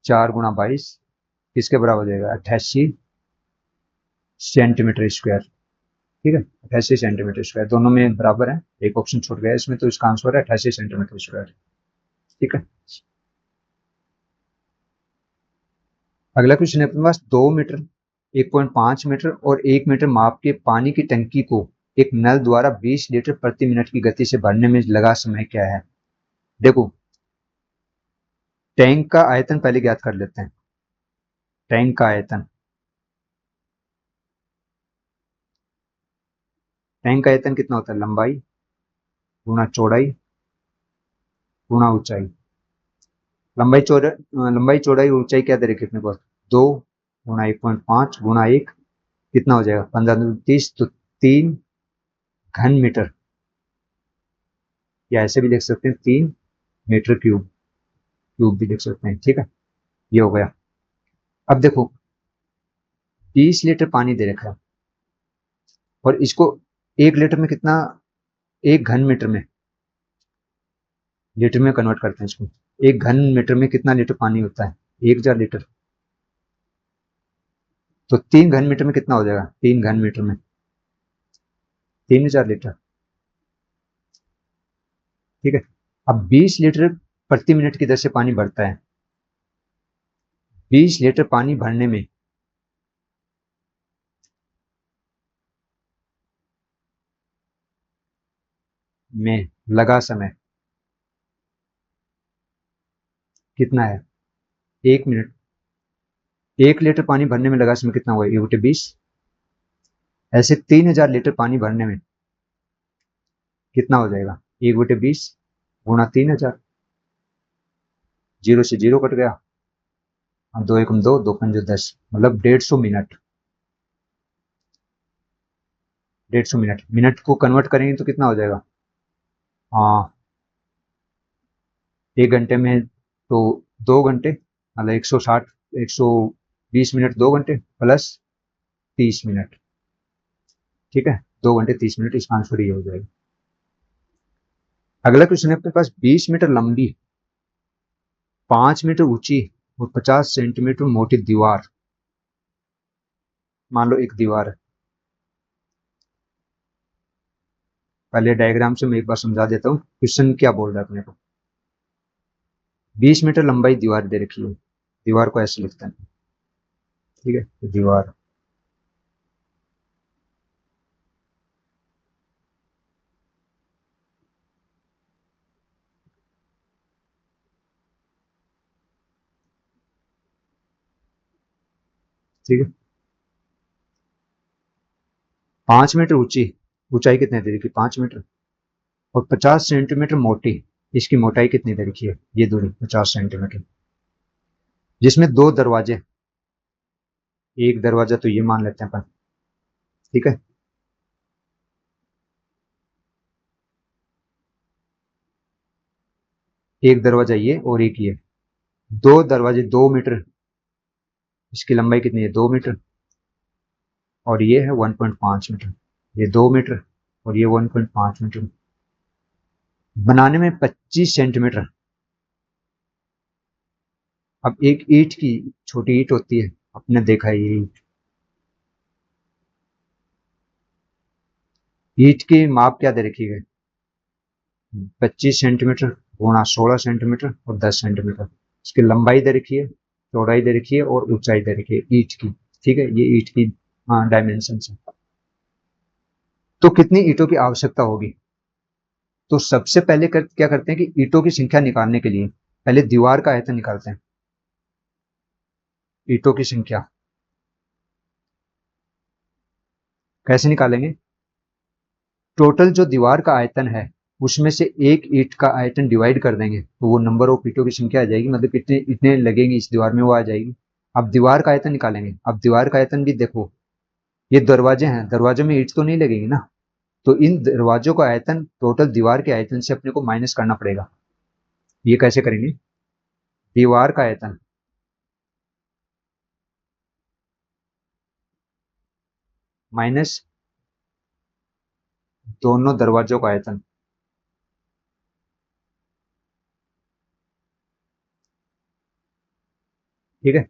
4 गुणा 22 किसके बराबर हो जाएगा, 88 सेंटीमीटर स्क्वायर, ठीक है। 88 सेंटीमीटर स्क्वायर, दोनों में बराबर है, एक ऑप्शन छूट गया इसमें, तो इसका आंसर है 88 सेंटीमीटर स्क्वायर, ठीक है। अगला क्वेश्चन है अपने पास, 2 मीटर, 1.5 मीटर और 1 मीटर माप के पानी की टंकी को एक नल द्वारा 20 लीटर प्रति मिनट की गति से भरने में लगा समय क्या है। देखो टैंक का आयतन पहले ज्ञात कर लेते हैं। टैंक का आयतन, टैंक का आयतन कितना होता है, लंबाई गुणा चौड़ाई गुणा ऊंचाई। लंबाई चौड़ाई ऊंचाई क्या दे रखी अपने पास, 2 गुणा 1.5 गुणा 1 कितना हो जाएगा, 15×30, तो 3 घन मीटर, या ऐसे भी लिख सकते हैं 3 मीटर क्यूब, क्यूब भी लिख सकते हैं, ठीक है। ये हो गया। अब देखो 20 लीटर पानी दे रखा है और इसको 1 लीटर में कितना, 1 घन मीटर में, लीटर में कन्वर्ट करते हैं इसको, 1 घन मीटर में कितना लीटर पानी होता है, 1000 लीटर। तो 3 घन मीटर में कितना हो जाएगा, 3 घन मीटर में 3000 लीटर। ठीक है। अब 20 लीटर प्रति मिनट की दर से पानी भरता है। 20 लीटर पानी भरने में लगा समय कितना है, 1 मिनट। 1 लीटर पानी भरने में लगा समय कितना हुआ, 1/20। ऐसे 3000 लीटर पानी भरने में कितना हो जाएगा, 1/20 गुणा 3000। 0 से 0 कट गया, अब 2 एकम 2, 2 पंजे 10, मतलब 150 मिनट। 150 मिनट, मिनट को कन्वर्ट करेंगे तो कितना हो जाएगा, हाँ 1 घंटे में तो 2 घंटे, मतलब 160, 120 मिनट 2 घंटे प्लस 30 मिनट। ठीक है, 2 घंटे 30 मिनट, इसका आंसर ये हो जाएगा। अगला क्वेश्चन है अपने पास, 20 मीटर लंबी, 5 मीटर ऊंची और 50 सेंटीमीटर मोटी दीवार, मान लो एक दीवार है। पहले डायग्राम से मैं एक बार समझा देता हूँ क्वेश्चन क्या बोल रहा है अपने को। 20 मीटर लंबाई दीवार दे रखी है, दीवार को ऐसे लिखते हैं। ठीक है, तो दीवार, ठीक है, 5 मीटर ऊंची, ऊंचाई कितनी दे रखी, 5 मीटर, और 50 सेंटीमीटर मोटी, इसकी मोटाई कितनी दे रखी है, ये दूरी 50 सेंटीमीटर, जिसमें 2 दरवाजे, एक दरवाजा तो ये मान लेते हैं अपन। ठीक है, एक दरवाजा ये और एक ये, 2 दरवाजे 2 मीटर, इसकी लंबाई कितनी है, 2 मीटर, और ये है 1.5 मीटर, ये 2 मीटर और ये 1.5 मीटर, बनाने में 25 सेंटीमीटर। अब एक ईंट की, छोटी ईंट होती है, आपने देखा है ये ईंट, ईंट की माप क्या दे रखी है, 25 सेंटीमीटर गुणा 16 सेंटीमीटर और 10 सेंटीमीटर, इसकी लंबाई दे रखी है, चौड़ाई दे रखी है और ऊंचाई दे रखी है ईंट की। ठीक है, ये ईंट की डायमेंशन है। तो कितनी ईंटों की आवश्यकता होगी, तो सबसे पहले क्या करते हैं कि ईंटों की संख्या निकालने के लिए पहले दीवार का आयतन निकालते हैं। ईंटों की संख्या कैसे निकालेंगे, टोटल जो दीवार का आयतन है उसमें से एक ईंट का आयतन डिवाइड कर देंगे तो वो नंबर ऑफ ईंटों की संख्या आ जाएगी, मतलब कितने इतने लगेंगे इस दीवार में वो आ जाएगी। अब दीवार का आयतन निकालेंगे, अब दीवार का आयतन भी देखो, ये दरवाजे हैं, दरवाजों में ईंट तो नहीं लगेगी ना, तो इन दरवाजों का आयतन टोटल दीवार के आयतन से अपने को माइनस करना पड़ेगा। ये कैसे करेंगे, दीवार का आयतन माइनस दोनों दरवाजों का आयतन, ठीक है,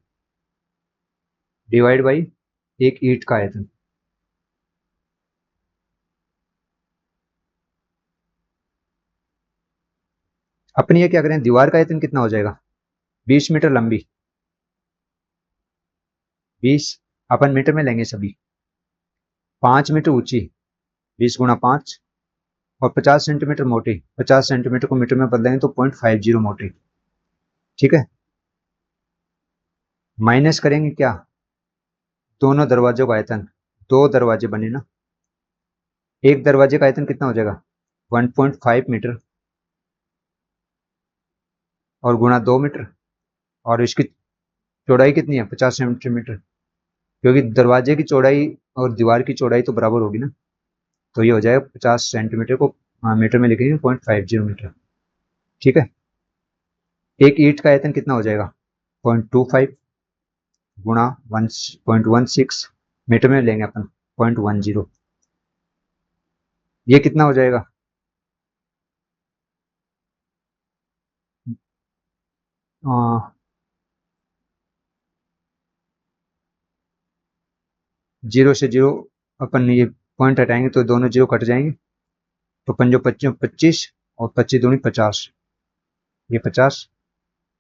डिवाइड बाई एक ईंट का आयतन। अपन ये क्या करें, दीवार का आयतन कितना हो जाएगा, 20 मीटर लंबी, 20 अपन मीटर में लेंगे सभी, 5 मीटर ऊंची, 20 × 5, और 50 सेंटीमीटर मोटी, 50 सेंटीमीटर को मीटर में बदलेंगे तो 0.50 मोटी। ठीक है, माइनस करेंगे क्या, दोनों दरवाजों का आयतन, दो दरवाजे बने ना, एक दरवाजे का आयतन कितना हो जाएगा, 1.5 मीटर, और गुणा 2 मीटर, और इसकी चौड़ाई कितनी है, 50 सेंटीमीटर, क्योंकि दरवाजे की चौड़ाई और दीवार की चौड़ाई तो बराबर होगी ना, तो ये हो जाएगा 50 सेंटीमीटर को मीटर में लिखेंगे 0.50 मीटर। ठीक है, एक ईंट का आयतन कितना हो जाएगा, 0.25, गुणा 1.16 मीटर में लेंगे अपन 0.10, ये कितना हो जाएगा? जीरो से जीरो अपन ये पॉइंट हटाएंगे तो दोनों जीरो कट जाएंगे, तो पंजो 25 और 25 दूनी 50, ये 50,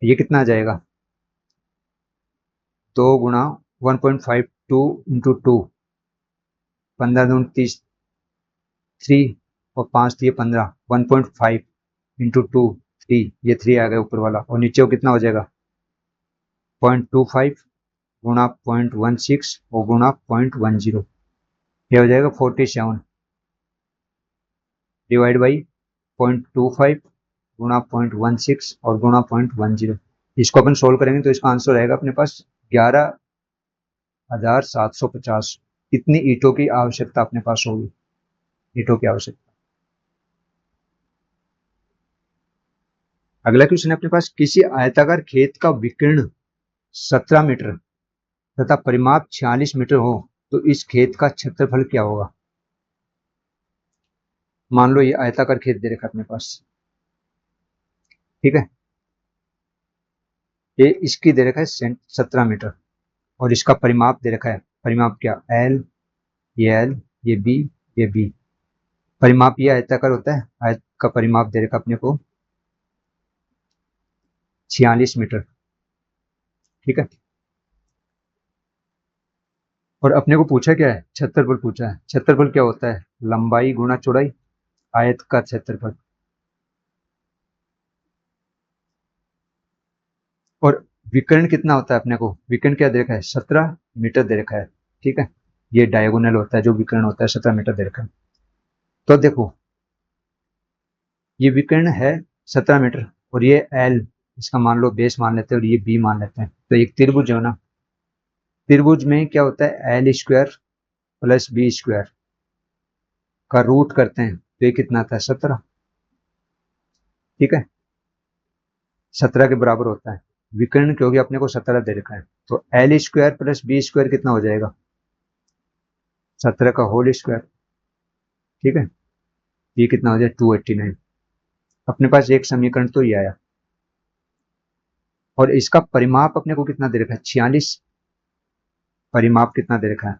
ये कितना आ जाएगा? 2 गुणा 1.52 इंटू 2, 15 दूनी 30, 3 और 5 दिए 15, 1.5 इंटू 2 3, ये 3 आ गया ऊपर वाला, और नीचे वो कितना हो जाएगा? 0.25 गुणा 0.16 और गुणा 0.10, ये हो जाएगा 47 डिवाइड बाई 0.25 गुणा 0.16 और गुणा 0.10। इसको अपन सोल्व करेंगे तो इसका आंसर रहेगा अपने पास 11,750। कितनी ईंटों की आवश्यकता अपने पास होगी? ईंटों की आवश्यकता। अगला क्वेश्चन है अपने पास, किसी आयताकार खेत का विकीर्ण 17 मीटर तथा परिमाप 46 मीटर हो तो इस खेत का क्षेत्रफल क्या होगा? मान लो ये आयताकार खेत दे रखा है अपने पास, ठीक है, ये इसकी दे रखा है 17 मीटर और इसका परिमाप दे रखा है, परिमाप क्या? एल, ये बी, ये बी। परिमाप ये आयताकार होता है, आयत का परिमाप दे रखा अपने को 46 मीटर, ठीक है। और अपने को पूछा क्या है? क्षेत्रफल पूछा है। क्षेत्रफल क्या होता है? लंबाई गुणा चौड़ाई, आयत का क्षेत्रफल। और विकर्ण कितना होता है अपने को? विकर्ण क्या दे रखा है? 17 मीटर दे रखा है, ठीक है। ये डायगोनल होता है, जो विकर्ण होता है 17 मीटर दे रखा है। तो देखो ये विकर्ण है 17 मीटर और ये एल, इसका मान लो बेस मान लेते हैं और ये बी मान लेते हैं, तो एक त्रिभुज है ना, त्रिभुज में क्या होता है? L square plus B square का रूट करते हैं तो ये कितना आता है? 17, ठीक है, 17 के बराबर होता है। विकर्ण क्योंकि अपने को 17 दे रखा है, तो L square plus B square कितना हो जाएगा? 17 का होल स्क्वायर, ठीक है, ये कितना हो जाए? 289। अपने पास एक समीकरण तो ये आया। और इसका परिमाप अपने को कितना दे रखा है? 46। परिमाप कितना दे रखा है?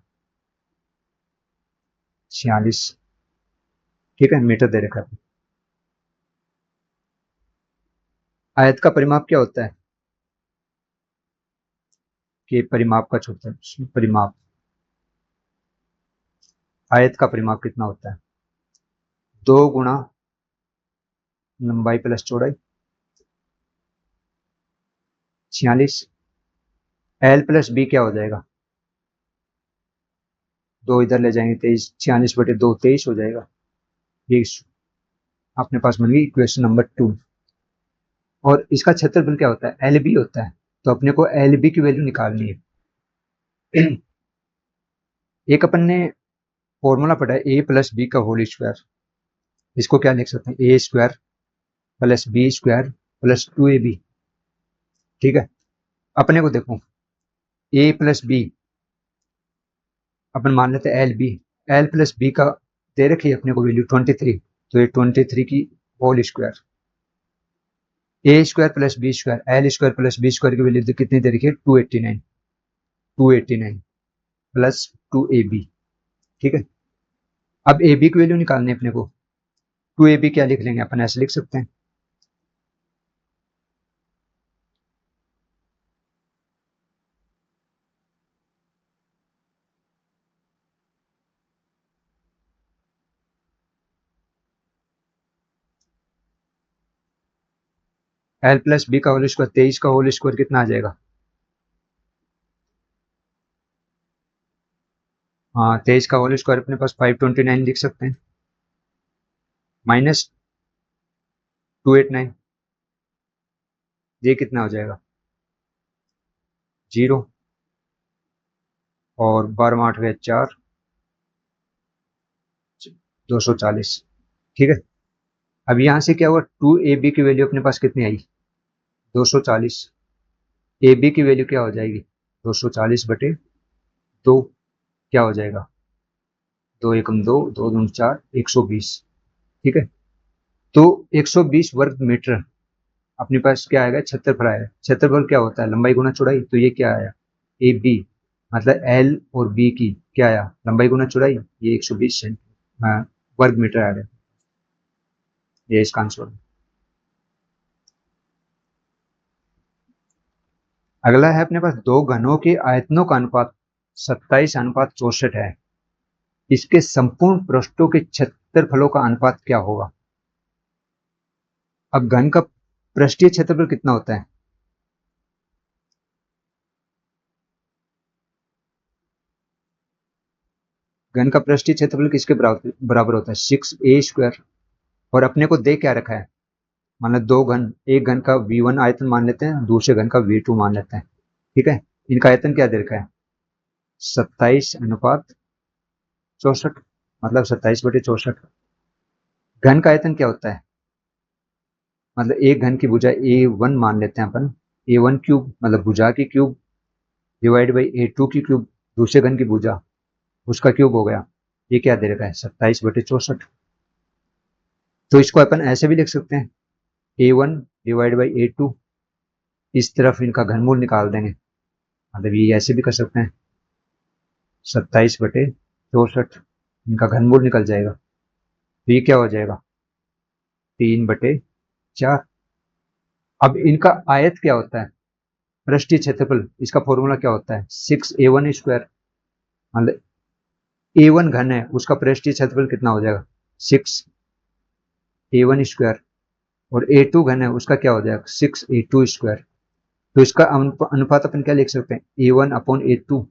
46, ठीक है, मीटर दे रखा है। आयत का परिमाप क्या होता है? कि परिमाप का छोटा है परिमाप, आयत का परिमाप कितना होता है? 2 गुणा लंबाई प्लस चौड़ाई 46, एल प्लस बी क्या हो जाएगा? 2 इधर ले जाएंगे 23, 46/2 23 हो जाएगा। ये अपने पास बन गई इक्वेशन नंबर 2। और इसका क्षेत्रफल क्या होता है? एल बी होता है, तो अपने को एल बी की वैल्यू निकालनी है। एक अपन ने फॉर्मूला पढ़ा है ए प्लस बी का होल स्क्वायर, इसको क्या लिख सकते हैं? A square plus B square plus 2ab, ठीक है। अपने को देखो ए प्लस बी अपन मान लेते हैं L B, L plus B का दे रखी है अपने को वैल्यू 23, तो ये 23 की whole square, A square plus B square, L square plus B square की वैल्यू कितनी दे रखी है? 289, 289 प्लस 2ab, ठीक है। अब ए बी की वैल्यू निकालनी है अपने को, 2ab क्या लिख लेंगे अपन? ऐसे लिख सकते हैं, एल प्लस बी का होल स्क्वायर 23 का होल स्क्वायर कितना आ जाएगा? हाँ 23 का होल स्क्वायर अपने पास 529 लिख सकते हैं, माइनस 289, ये कितना हो जाएगा? 0 और 12 8 4, 240, ठीक है। अब यहां से क्या हुआ? 2ab की वैल्यू अपने पास कितनी आई? 240। ab की वैल्यू क्या हो जाएगी? 240/2 क्या हो जाएगा, 2 एकम 2, 2 दूनी 4, 120। ठीक है, तो 120 वर्ग मीटर अपने पास क्या आएगा, क्षेत्रफल आएगा। क्षेत्रफल क्या होता है, लंबाई गुना चौड़ाई। तो ये क्या आया, ए बी, मतलब एल और बी की क्या आया, लंबाई गुना चौड़ाई, ये 120 वर्ग मीटर आ गया, ये इसका आंसर। अगला है अपने पास, दो घनों के आयतनों का अनुपात 27:64 है, इसके संपूर्ण पृष्ठों के क्षेत्रफलों का अनुपात क्या होगा। अब घन का पृष्ठीय क्षेत्रफल कितना होता है, घन का पृष्ठीय क्षेत्रफल किसके बराबर होता है, 6a²। और अपने को दे क्या रखा है, मतलब दो घन, एक घन का V1 आयतन मान लेते हैं, दूसरे घन का V2 मान लेते हैं। ठीक है, इनका आयतन क्या दे रखा है, 27:64, मतलब 27/64। घन का आयतन क्या होता है, मतलब एक घन की भुजा A1 मान लेते हैं अपन, A1 क्यूब मतलब भुजा की क्यूब, डिवाइड बाई A2 की क्यूब, दूसरे घन की भुजा उसका क्यूब हो गया। ये क्या दे रखा है, 27/64। तो इसको अपन ऐसे भी लिख सकते हैं, A1 डिवाइड बाई A2, इस तरफ इनका घनमूल निकाल देंगे, मतलब ये ऐसे भी कर सकते हैं, 27/64, इनका घनमूल निकल जाएगा, तो ये क्या हो जाएगा, 3/4। अब इनका आयत क्या होता है, पृष्ठीय क्षेत्रफल, इसका फॉर्मूला क्या होता है, 6a1²। मतलब A1 घन है, उसका पृष्ठीय क्षेत्रफल कितना हो जाएगा, 6a1²। और A2 घन है, उसका क्या हो जाएगा, 6a2²। तो इसका अनुपात अपन क्या लिख सकते हैं, A1/A2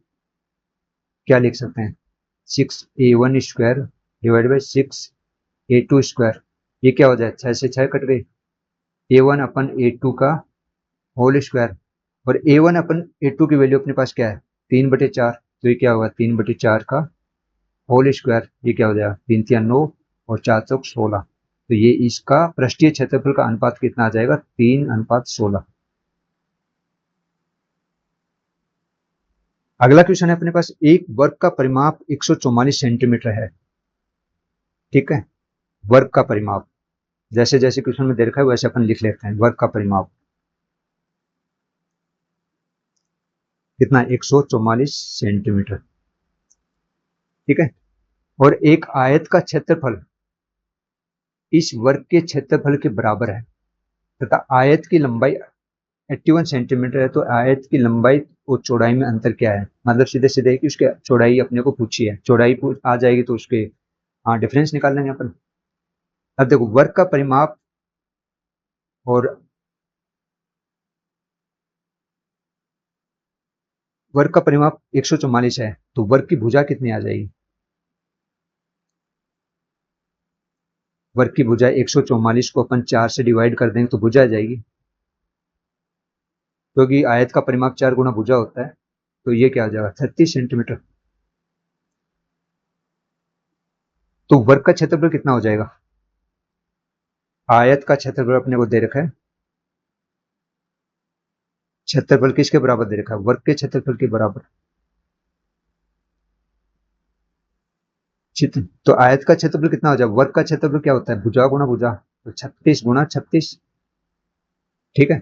क्या लिख सकते हैं, 6a1² डिवाइड बाई 6a2²। ये क्या हो जाए, 6 से 6 कट गए, A1/A2 का होल स्क्वायर। और A1/A2 की वैल्यू अपने पास क्या है, 3/4। तो ये क्या होगा, 3/4 का होल स्क्वायर, ये क्या हो जाएगा, 3×3 = 9 और 4×4 = 16। तो ये इसका पृष्ठीय क्षेत्रफल का अनुपात कितना आ जाएगा, 3:16। अगला क्वेश्चन है अपने पास, एक वर्ग का परिमाप 144 सेंटीमीटर है। ठीक है, वर्ग का परिमाप, जैसे जैसे क्वेश्चन में दे रखा है वैसे अपन लिख लेते हैं, वर्ग का परिमाप कितना, 144 सेंटीमीटर। ठीक है, और एक आयत का क्षेत्रफल इस वर्ग के क्षेत्रफल के बराबर है, तथा आयत की लंबाई 81 सेंटीमीटर है। तो आयत की लंबाई और चौड़ाई में अंतर क्या है, मतलब सीधे सीधे कि उसके चौड़ाई अपने को पूछी है, चौड़ाई आ जाएगी तो उसके डिफरेंस निकाल लेंगे अपन। अब देखो, वर्ग का परिमाप और वर्ग का परिमाप 144 है, तो वर्ग की भुजा कितनी आ जाएगी, वर्ग की भुजा 144 को अपन 4 से डिवाइड कर देंगे तो भुजा आ जाएगी, क्योंकि आयत का परिमाप 4 गुना भुजा होता है। तो ये क्या आ जाएगा, 36 सेंटीमीटर। तो वर्ग का क्षेत्रफल कितना हो जाएगा, आयत का क्षेत्रफल अपने को दे रखा है, क्षेत्रफल किसके बराबर दे रखा है, वर्ग के क्षेत्रफल के बराबर। तो आयत का क्षेत्रफल कितना हो जाएगा, वर्ग का क्षेत्रफल क्या होता है, भुजा गुना भुजा, तो 36 × 36। ठीक है,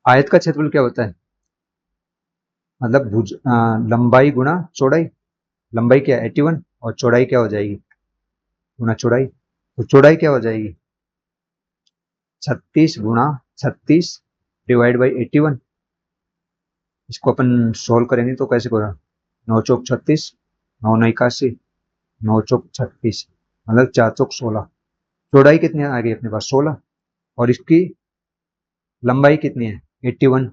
आयत का क्षेत्रफल क्या होता है, मतलब लंबाई गुना चौड़ाई, लंबाई क्या है 81, और चौड़ाई क्या हो जाएगी, गुना चौड़ाई, तो चौड़ाई क्या हो जाएगी, 36 × 36 डिवाइड बाई 81। इसको अपन सोल्व करेंगे तो कैसे होगा, 9×4 = 36, 9×9 = 81, 9×4 = 36, मतलब 4×4 = 16। चौड़ाई कितनी आ गई अपने पास, 16, और इसकी लंबाई कितनी है, 81।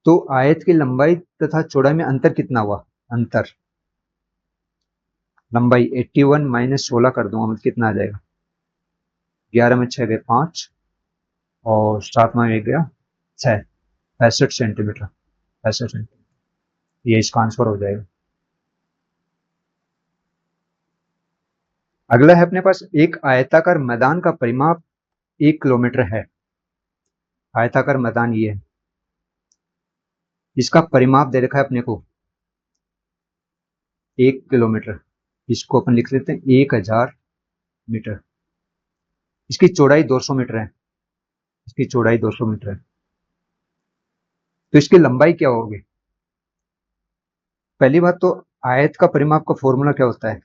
तो आयत की लंबाई तथा चौड़ाई में अंतर कितना हुआ, अंतर लंबाई 81 - 16 कर दूंगा, मतलब कितना आ जाएगा, 11 में 6 गए 5, और 7 में 1 गया 6, 65 सेंटीमीटर, 65 सेंटीमीटर, ये इसका आंसर हो जाएगा। अगला है अपने पास, एक आयताकार मैदान का परिमाप 1 किलोमीटर है। आयताकार मैदान ये है, इसका परिमाप दे रखा है अपने को 1 किलोमीटर, इसको अपन लिख लेते हैं 1000 मीटर। इसकी चौड़ाई 200 मीटर है, इसकी चौड़ाई 200 मीटर है, तो इसकी लंबाई क्या होगी? पहली बात तो आयत का परिमाप का फॉर्मूला क्या होता है?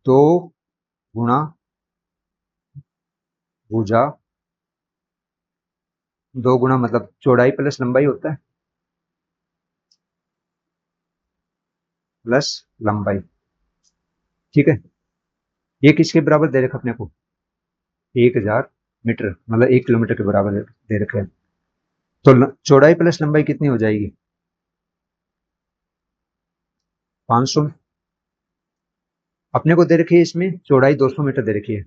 दो गुणा भुजा, दो गुणा मतलब चौड़ाई प्लस लंबाई होता है, प्लस लंबाई। ठीक है, ये किसके बराबर दे रखा अपने को? 1000 मीटर, मतलब 1 किलोमीटर के बराबर दे रखे हैं। तो चौड़ाई प्लस लंबाई कितनी हो जाएगी? 500। अपने को दे रखी है इसमें चौड़ाई 200 मीटर दे रखी है,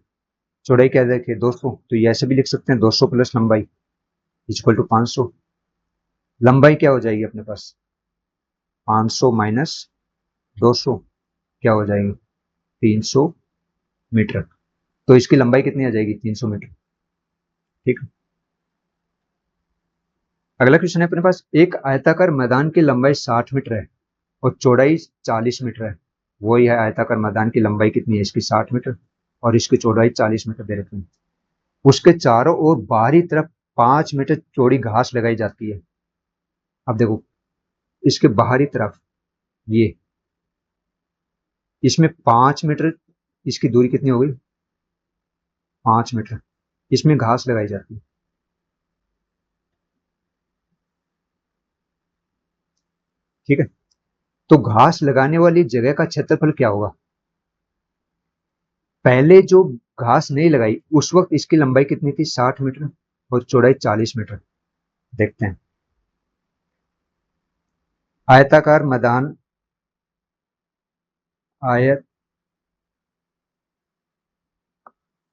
चौड़ाई क्या दे रखी है? 200, तो ये ऐसे भी लिख सकते हैं 200 प्लस लंबाई इक्वल टू 500। लंबाई क्या हो जाएगी अपने पास? 500 माइनस 200 क्या हो जाएगी? 300 मीटर। तो इसकी लंबाई कितनी आ जाएगी? 300 मीटर। ठीक है, अगला क्वेश्चन है अपने पास, एक आयताकार मैदान की लंबाई 60 मीटर है और चौड़ाई 40 मीटर है। वही है, आयताकार मैदान की लंबाई कितनी है? इसकी 60 मीटर और इसकी चौड़ाई 40 मीटर दे रखी है। उसके चारों ओर बाहरी तरफ 5 मीटर चौड़ी घास लगाई जाती है। अब देखो, इसके बाहरी तरफ ये, इसमें 5 मीटर, इसकी दूरी कितनी हो गई? 5 मीटर, इसमें घास लगाई जाती है। ठीक है, तो घास लगाने वाली जगह का क्षेत्रफल क्या होगा? पहले जो घास नहीं लगाई उस वक्त इसकी लंबाई कितनी थी? 60 मीटर और चौड़ाई 40 मीटर। देखते हैं, आयताकार मैदान, आयत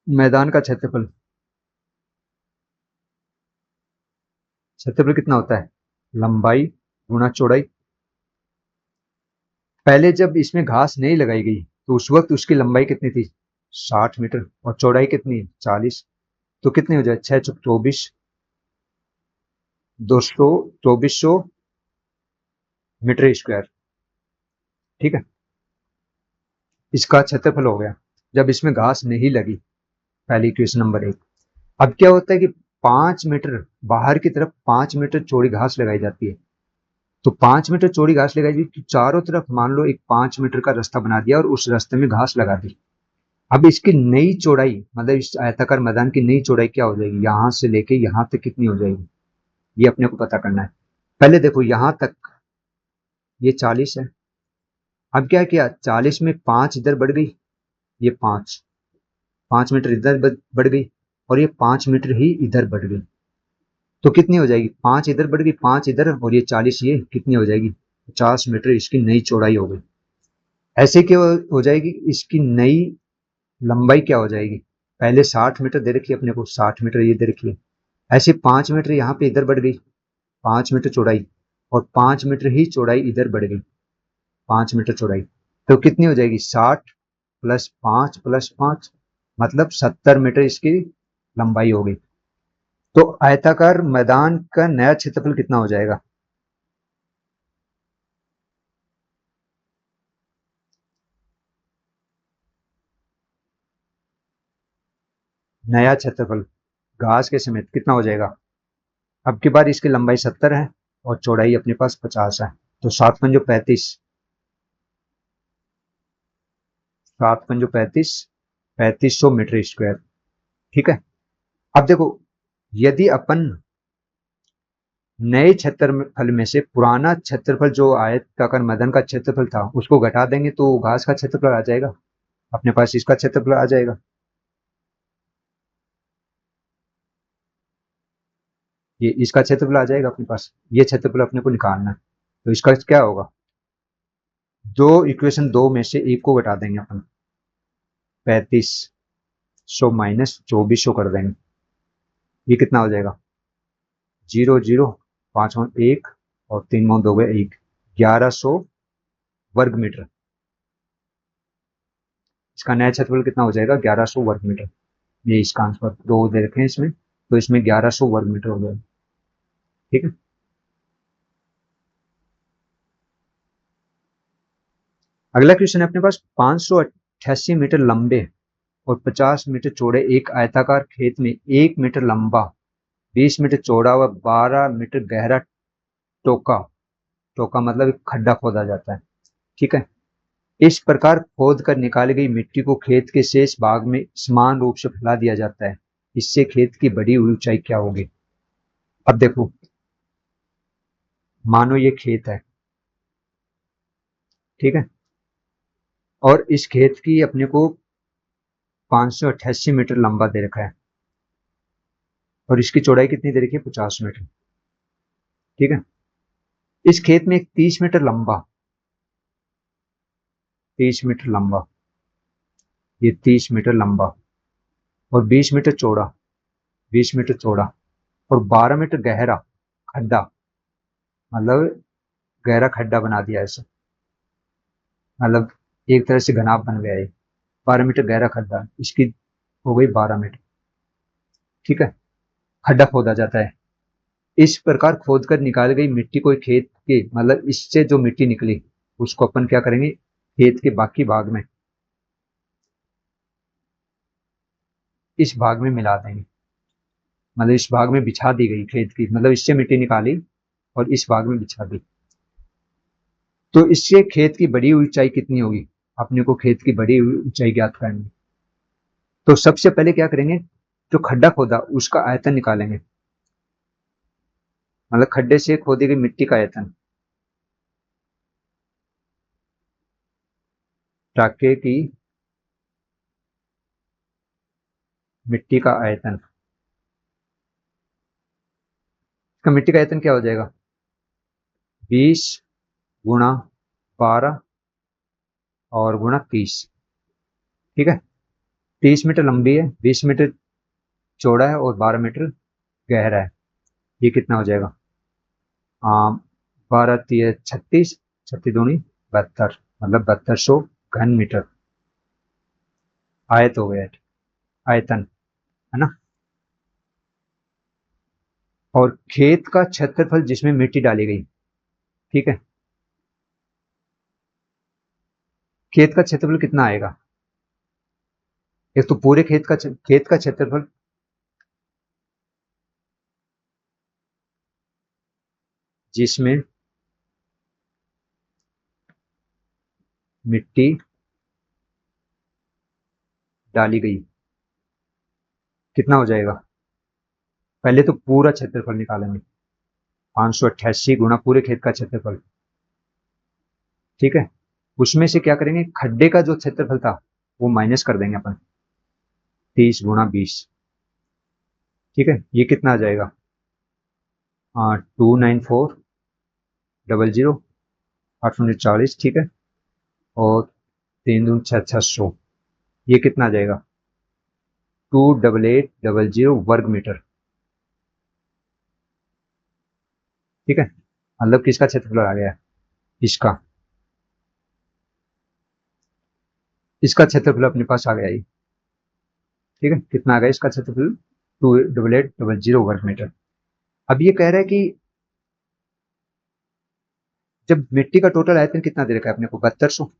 मैदान का क्षेत्रफल, क्षेत्रफल कितना होता है? लंबाई गुणा चौड़ाई। पहले जब इसमें घास नहीं लगाई गई तो उस वक्त उसकी लंबाई कितनी थी? 60 मीटर और चौड़ाई कितनी? 40। तो कितनी हो जाए? 6 × 24, 200, 2400 मीटर स्क्वायर। ठीक है, इसका क्षेत्रफल हो गया जब इसमें घास नहीं लगी, पहली इक्वेशन नंबर 1। अब क्या होता है कि 5 मीटर बाहर की तरफ 5 मीटर चौड़ी घास लगाई जाती है। तो 5 मीटर चौड़ी घास लगाई जाती तो चारों तरफ मान लो एक 5 मीटर का रास्ता बना दिया और उस रास्ते में घास लगा दी। अब इसकी नई चौड़ाई, मतलब इस आयताकार मैदान की नई चौड़ाई क्या हो जाएगी? यहां से लेके यहां तक कितनी हो जाएगी, ये अपने को पता करना है। पहले देखो, यहां तक ये 40 है। अब क्या किया? 40 में 5 इधर बढ़ गई, ये 5 मीटर इधर बढ़ गई और ये 5 मीटर ही इधर बढ़ गई। तो कितनी हो जाएगी? 5 इधर बढ़ गई, 5 इधर और ये 40, ये कितनी हो जाएगी? 50 मीटर इसकी नई चौड़ाई हो गई। ऐसे क्या हो जाएगी? इसकी नई लंबाई क्या हो जाएगी? पहले 60 मीटर दे रखी है अपने को, 60 मीटर ये दे रखी है। ऐसे 5 मीटर यहाँ पे इधर बढ़ गई, 5 मीटर चौड़ाई, और 5 मीटर ही चौड़ाई इधर बढ़ गई, 5 मीटर चौड़ाई। तो कितनी हो जाएगी? 60 प्लस 5 प्लस 5, मतलब 70 मीटर इसकी लंबाई हो गई। तो आयताकार मैदान का नया क्षेत्रफल कितना हो जाएगा? नया क्षेत्रफल घास के समेत कितना हो जाएगा? अब की बार इसकी लंबाई 70 है और चौड़ाई अपने पास 50 है, तो 7×5 = 35, 7×5 = 3500 मीटर स्क्वायर। ठीक है, अब देखो, यदि अपन नए क्षेत्रफल में से पुराना क्षेत्रफल जो आयताकार मैदान का क्षेत्रफल था उसको घटा देंगे तो घास का क्षेत्रफल आ जाएगा, अपने पास इसका क्षेत्रफल आ जाएगा। ये इसका क्षेत्रफल आ जाएगा अपने पास, ये क्षेत्रफल अपने को निकालना है। तो इसका क्या होगा? दो इक्वेशन दो में से एक को घटा देंगे अपन, 3500 माइनस 2400 कर देंगे, ये कितना हो जाएगा? 0 0, 5 1 और 3 2 गए 1, 1100 वर्ग मीटर। इसका नया क्षेत्रफल कितना हो जाएगा? 1100 वर्ग मीटर। ये इसका आंसर 2 दे रखे हैं इसमें, तो इसमें 1100 वर्ग मीटर हो गया। ठीक है। अगला क्वेश्चन है अपने पास, 588 मीटर लंबे और 50 मीटर चौड़े एक आयताकार खेत में 1 मीटर लंबा, 20 मीटर चौड़ा व 12 मीटर गहरा टोका, टोका मतलब एक खड्डा खोदा जाता है। ठीक है। इस प्रकार खोद कर निकाली गई मिट्टी को खेत के शेष भाग में समान रूप से फैला दिया जाता है। इससे खेत की बढ़ी हुई ऊंचाई क्या होगी? अब देखो, मानो ये खेत है, ठीक है, और इस खेत की अपने को 588 मीटर लंबा दे रखा है और इसकी चौड़ाई कितनी दे रखी है? 50 मीटर। ठीक है। इस खेत में एक 30 मीटर लंबा, 30 मीटर लंबा, ये 30 मीटर लंबा और 20 मीटर चौड़ा, 20 मीटर चौड़ा और 12 मीटर गहरा खड्डा, मतलब गहरा खड्डा बना दिया ऐसे, मतलब एक तरह से घनाभ बन गया है। 12 मीटर गहरा खड्डा, इसकी हो गई 12 मीटर। ठीक है। खड्डा खोदा जाता है। इस प्रकार खोद कर निकाल गई मिट्टी को खेत के, मतलब इससे जो मिट्टी निकली उसको अपन क्या करेंगे, खेत के बाकी भाग में, इस भाग में मिला देंगे, मतलब इस भाग में बिछा दी गई खेत की, मतलब इससे मिट्टी निकाली और इस भाग में बिछा दी। तो इससे खेत की बड़ी हुई ऊंचाई कितनी होगी? अपने को खेत की बड़ी हुई ऊंचाई ज्ञात करनी। तो सबसे पहले क्या करेंगे, जो खड्डा खोदा उसका आयतन निकालेंगे, मतलब खड्डे से खोदी गई मिट्टी का आयतन, टाके की मिट्टी का आयतन। इसका मिट्टी का आयतन क्या हो जाएगा? 20 × 12 और गुणा 30। ठीक है। 30 मीटर लंबी है, 20 मीटर चौड़ा है और 12 मीटर गहरा है। ये कितना हो जाएगा? 12×3 = 36, 36×2 = 72, मतलब 7200 घन मीटर आयत हो गया, आयतन, है ना। और खेत का क्षेत्रफल जिसमें मिट्टी डाली गई, ठीक है, खेत का क्षेत्रफल कितना आएगा? एक तो पूरे खेत का क्षेत्रफल, जिसमें मिट्टी डाली गई, कितना हो जाएगा? पहले तो पूरा क्षेत्रफल निकालेंगे, 588 गुणा पूरे खेत का क्षेत्रफल। ठीक है। उसमें से क्या करेंगे, खड्डे का जो क्षेत्रफल था वो माइनस कर देंगे अपन, 30 × 20। ठीक है। ये कितना आ जाएगा? 29400, 840। ठीक है। और 3×2 = 600। ये कितना आ जाएगा? 28880 वर्ग मीटर। ठीक है। मतलब किसका क्षेत्रफल आ गया? इसका, इसका क्षेत्रफल अपने पास आ गया ये। ठीक है। कितना आ गया इसका क्षेत्रफल? 28880 वर्ग मीटर। अब ये कह रहा है कि जब मिट्टी का टोटल आयतन कितना दे रखा है अपने को? 7200।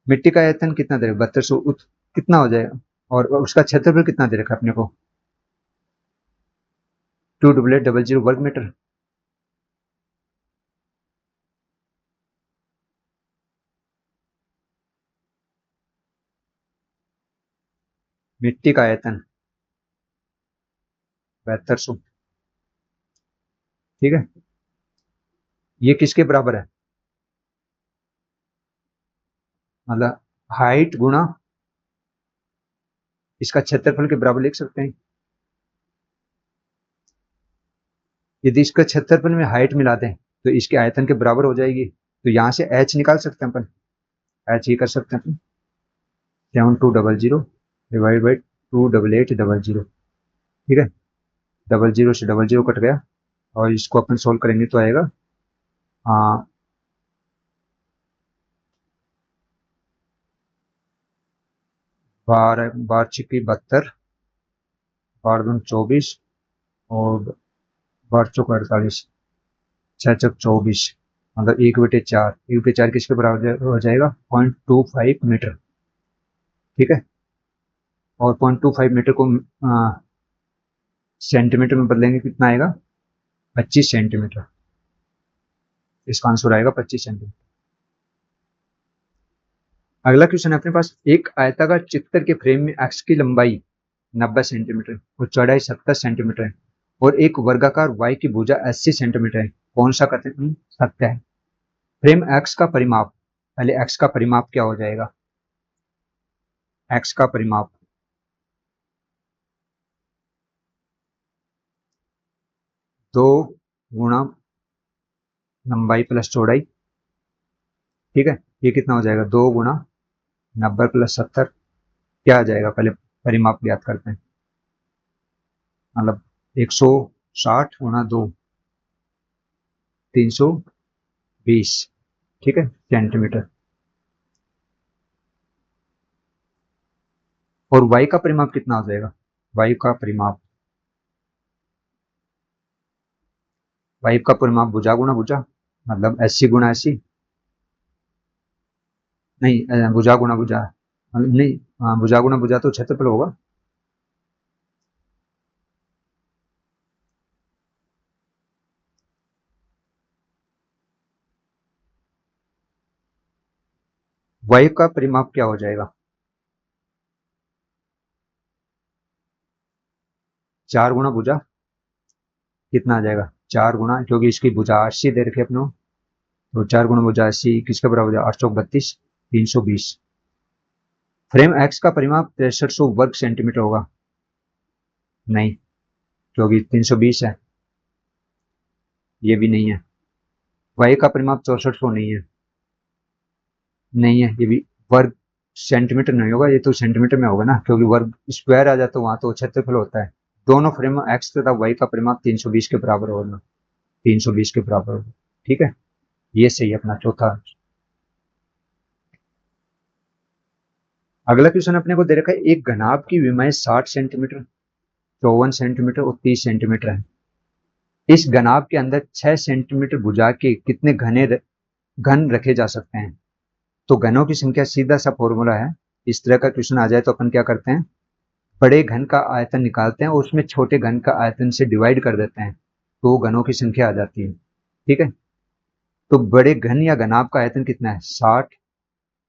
मिट्टी का आयतन कितना दे रखा है? 7200, कितना हो जाएगा? और उसका क्षेत्रफल कितना दे रखा है अपने को? 28880 वर्ग मीटर। मिट्टी का आयतन 7200। ठीक है। ये किसके बराबर है? मतलब हाइट गुणा इसका क्षेत्रफल के बराबर लिख सकते हैं। यदि इसका क्षेत्रफल में हाइट मिला दें तो इसके आयतन के बराबर हो जाएगी। तो यहां से h निकाल सकते हैं अपन, h ये कर सकते हैं, 7200 डिवाइड बाई 28880। ठीक है। 00 से 00 कट गया और इसको अपन सोल्व करेंगे तो आएगा 2 बारह बारह छिक्की 72, बारह दूनी 24 और बारह चौक 48, छह चौक 24, मतलब 1/4, 1/4 किसके बराबर हो जाएगा? 0.25 मीटर। ठीक है, और 0.25 मीटर को सेंटीमीटर में बदलेंगे, कितना आएगा? 25 सेंटीमीटर। इसका आंसर आएगा 25 सेंटीमीटर। अगला क्वेश्चन है अपने पास, एक आयताकार चित्र के फ्रेम में एक्स की लंबाई 90 सेंटीमीटर और चौड़ाई 70 सेंटीमीटर है और एक वर्गाकार वाई की भुजा 80 सेंटीमीटर है, कौन सा कथन सत्य है? फ्रेम एक्स का परिमाप, पहले एक्स का परिमाप क्या हो जाएगा? एक्स का परिमाप 2 गुणा लंबाई प्लस चौड़ाई। ठीक है, ये कितना हो जाएगा? 2 गुणा 90 प्लस 70, क्या आ जाएगा? पहले परिमाप ज्ञात करते हैं, मतलब 160 गुणा 2, 320। ठीक है, सेंटीमीटर। और वाई का परिमाप कितना हो जाएगा? वायु का परिमाप, वायु का परिमाप भुजा गुणा भुजा, मतलब 80 गुणा 80, नहीं भुजा गुणा भुजा, नहीं भुजा गुणा भुजा तो क्षेत्रफल होगा। वायु का परिमाप क्या हो जाएगा? 4 गुणा भुजा, कितना आ जाएगा? 4 गुणा, क्योंकि इसकी भुजा 80 दे रखी है अपने, तो 4 गुणा भुजा 80 किसके बराबर हो जाएगा? 832, 320। फ्रेम एक्स का परिमाप 6300 वर्ग सेंटीमीटर होगा, नहीं, क्योंकि 320 है, ये भी नहीं है। वायु का परिमाप 6400 नहीं है, नहीं है ये भी। वर्ग सेंटीमीटर नहीं होगा, ये तो सेंटीमीटर में होगा ना, क्योंकि वर्ग स्क्वायर आ जाता है वहां तो क्षेत्रफल होता है। दोनों फ्रेम एक्स तथा वाई का परिमाप 320 के बराबर होगा, 320 के बराबर होगा। ठीक है, ये सही है अपना चौथा। अगला क्वेश्चन अपने को दे रखा है, एक घनाभ की विमाएं 60 सेंटीमीटर, 54 सेंटीमीटर और 30 सेंटीमीटर है। इस घनाभ के अंदर 6 सेंटीमीटर भुजा के कितने घन रखे जा सकते हैं? तो घनों की संख्या सीधा सा फॉर्मूला है। इस तरह का क्वेश्चन आ जाए तो अपन क्या करते हैं, बड़े घन का आयतन निकालते हैं और उसमें छोटे घन का आयतन से डिवाइड कर देते हैं, तो घनों की संख्या आ जाती है। ठीक है, तो बड़े घन या घनाभ का आयतन कितना है? 60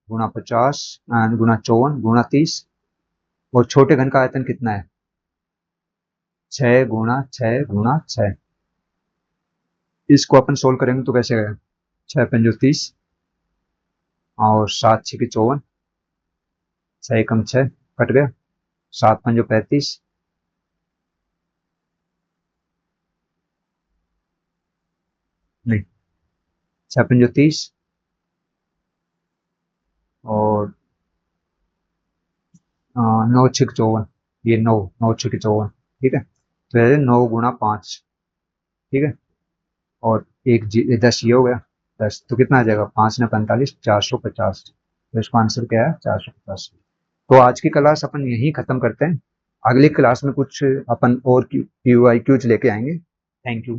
गुणा 50 गुणा 54 गुणा 30, और छोटे घन का आयतन कितना है? 6 गुणा 6 गुणा 6। इसको अपन सोल्व करेंगे तो कैसे आएगा? 6 पंजो 30 और 7 6 54, 6 एकम 6, कट गया। 7 पंजो 35, नहीं, 6 पंजो 30 और 9 6 54, ये 9 9 6 54। ठीक है, तो ये 9 गुणा 5। ठीक है, और एक 10 ये हो गया, 10 तो कितना आ जाएगा? 5 ने 45, 450। तो इसका आंसर क्या है? 450। तो आज की क्लास अपन यहीं खत्म करते हैं, अगली क्लास में कुछ अपन और क्यू आई क्यूज लेके आएंगे। Thank you.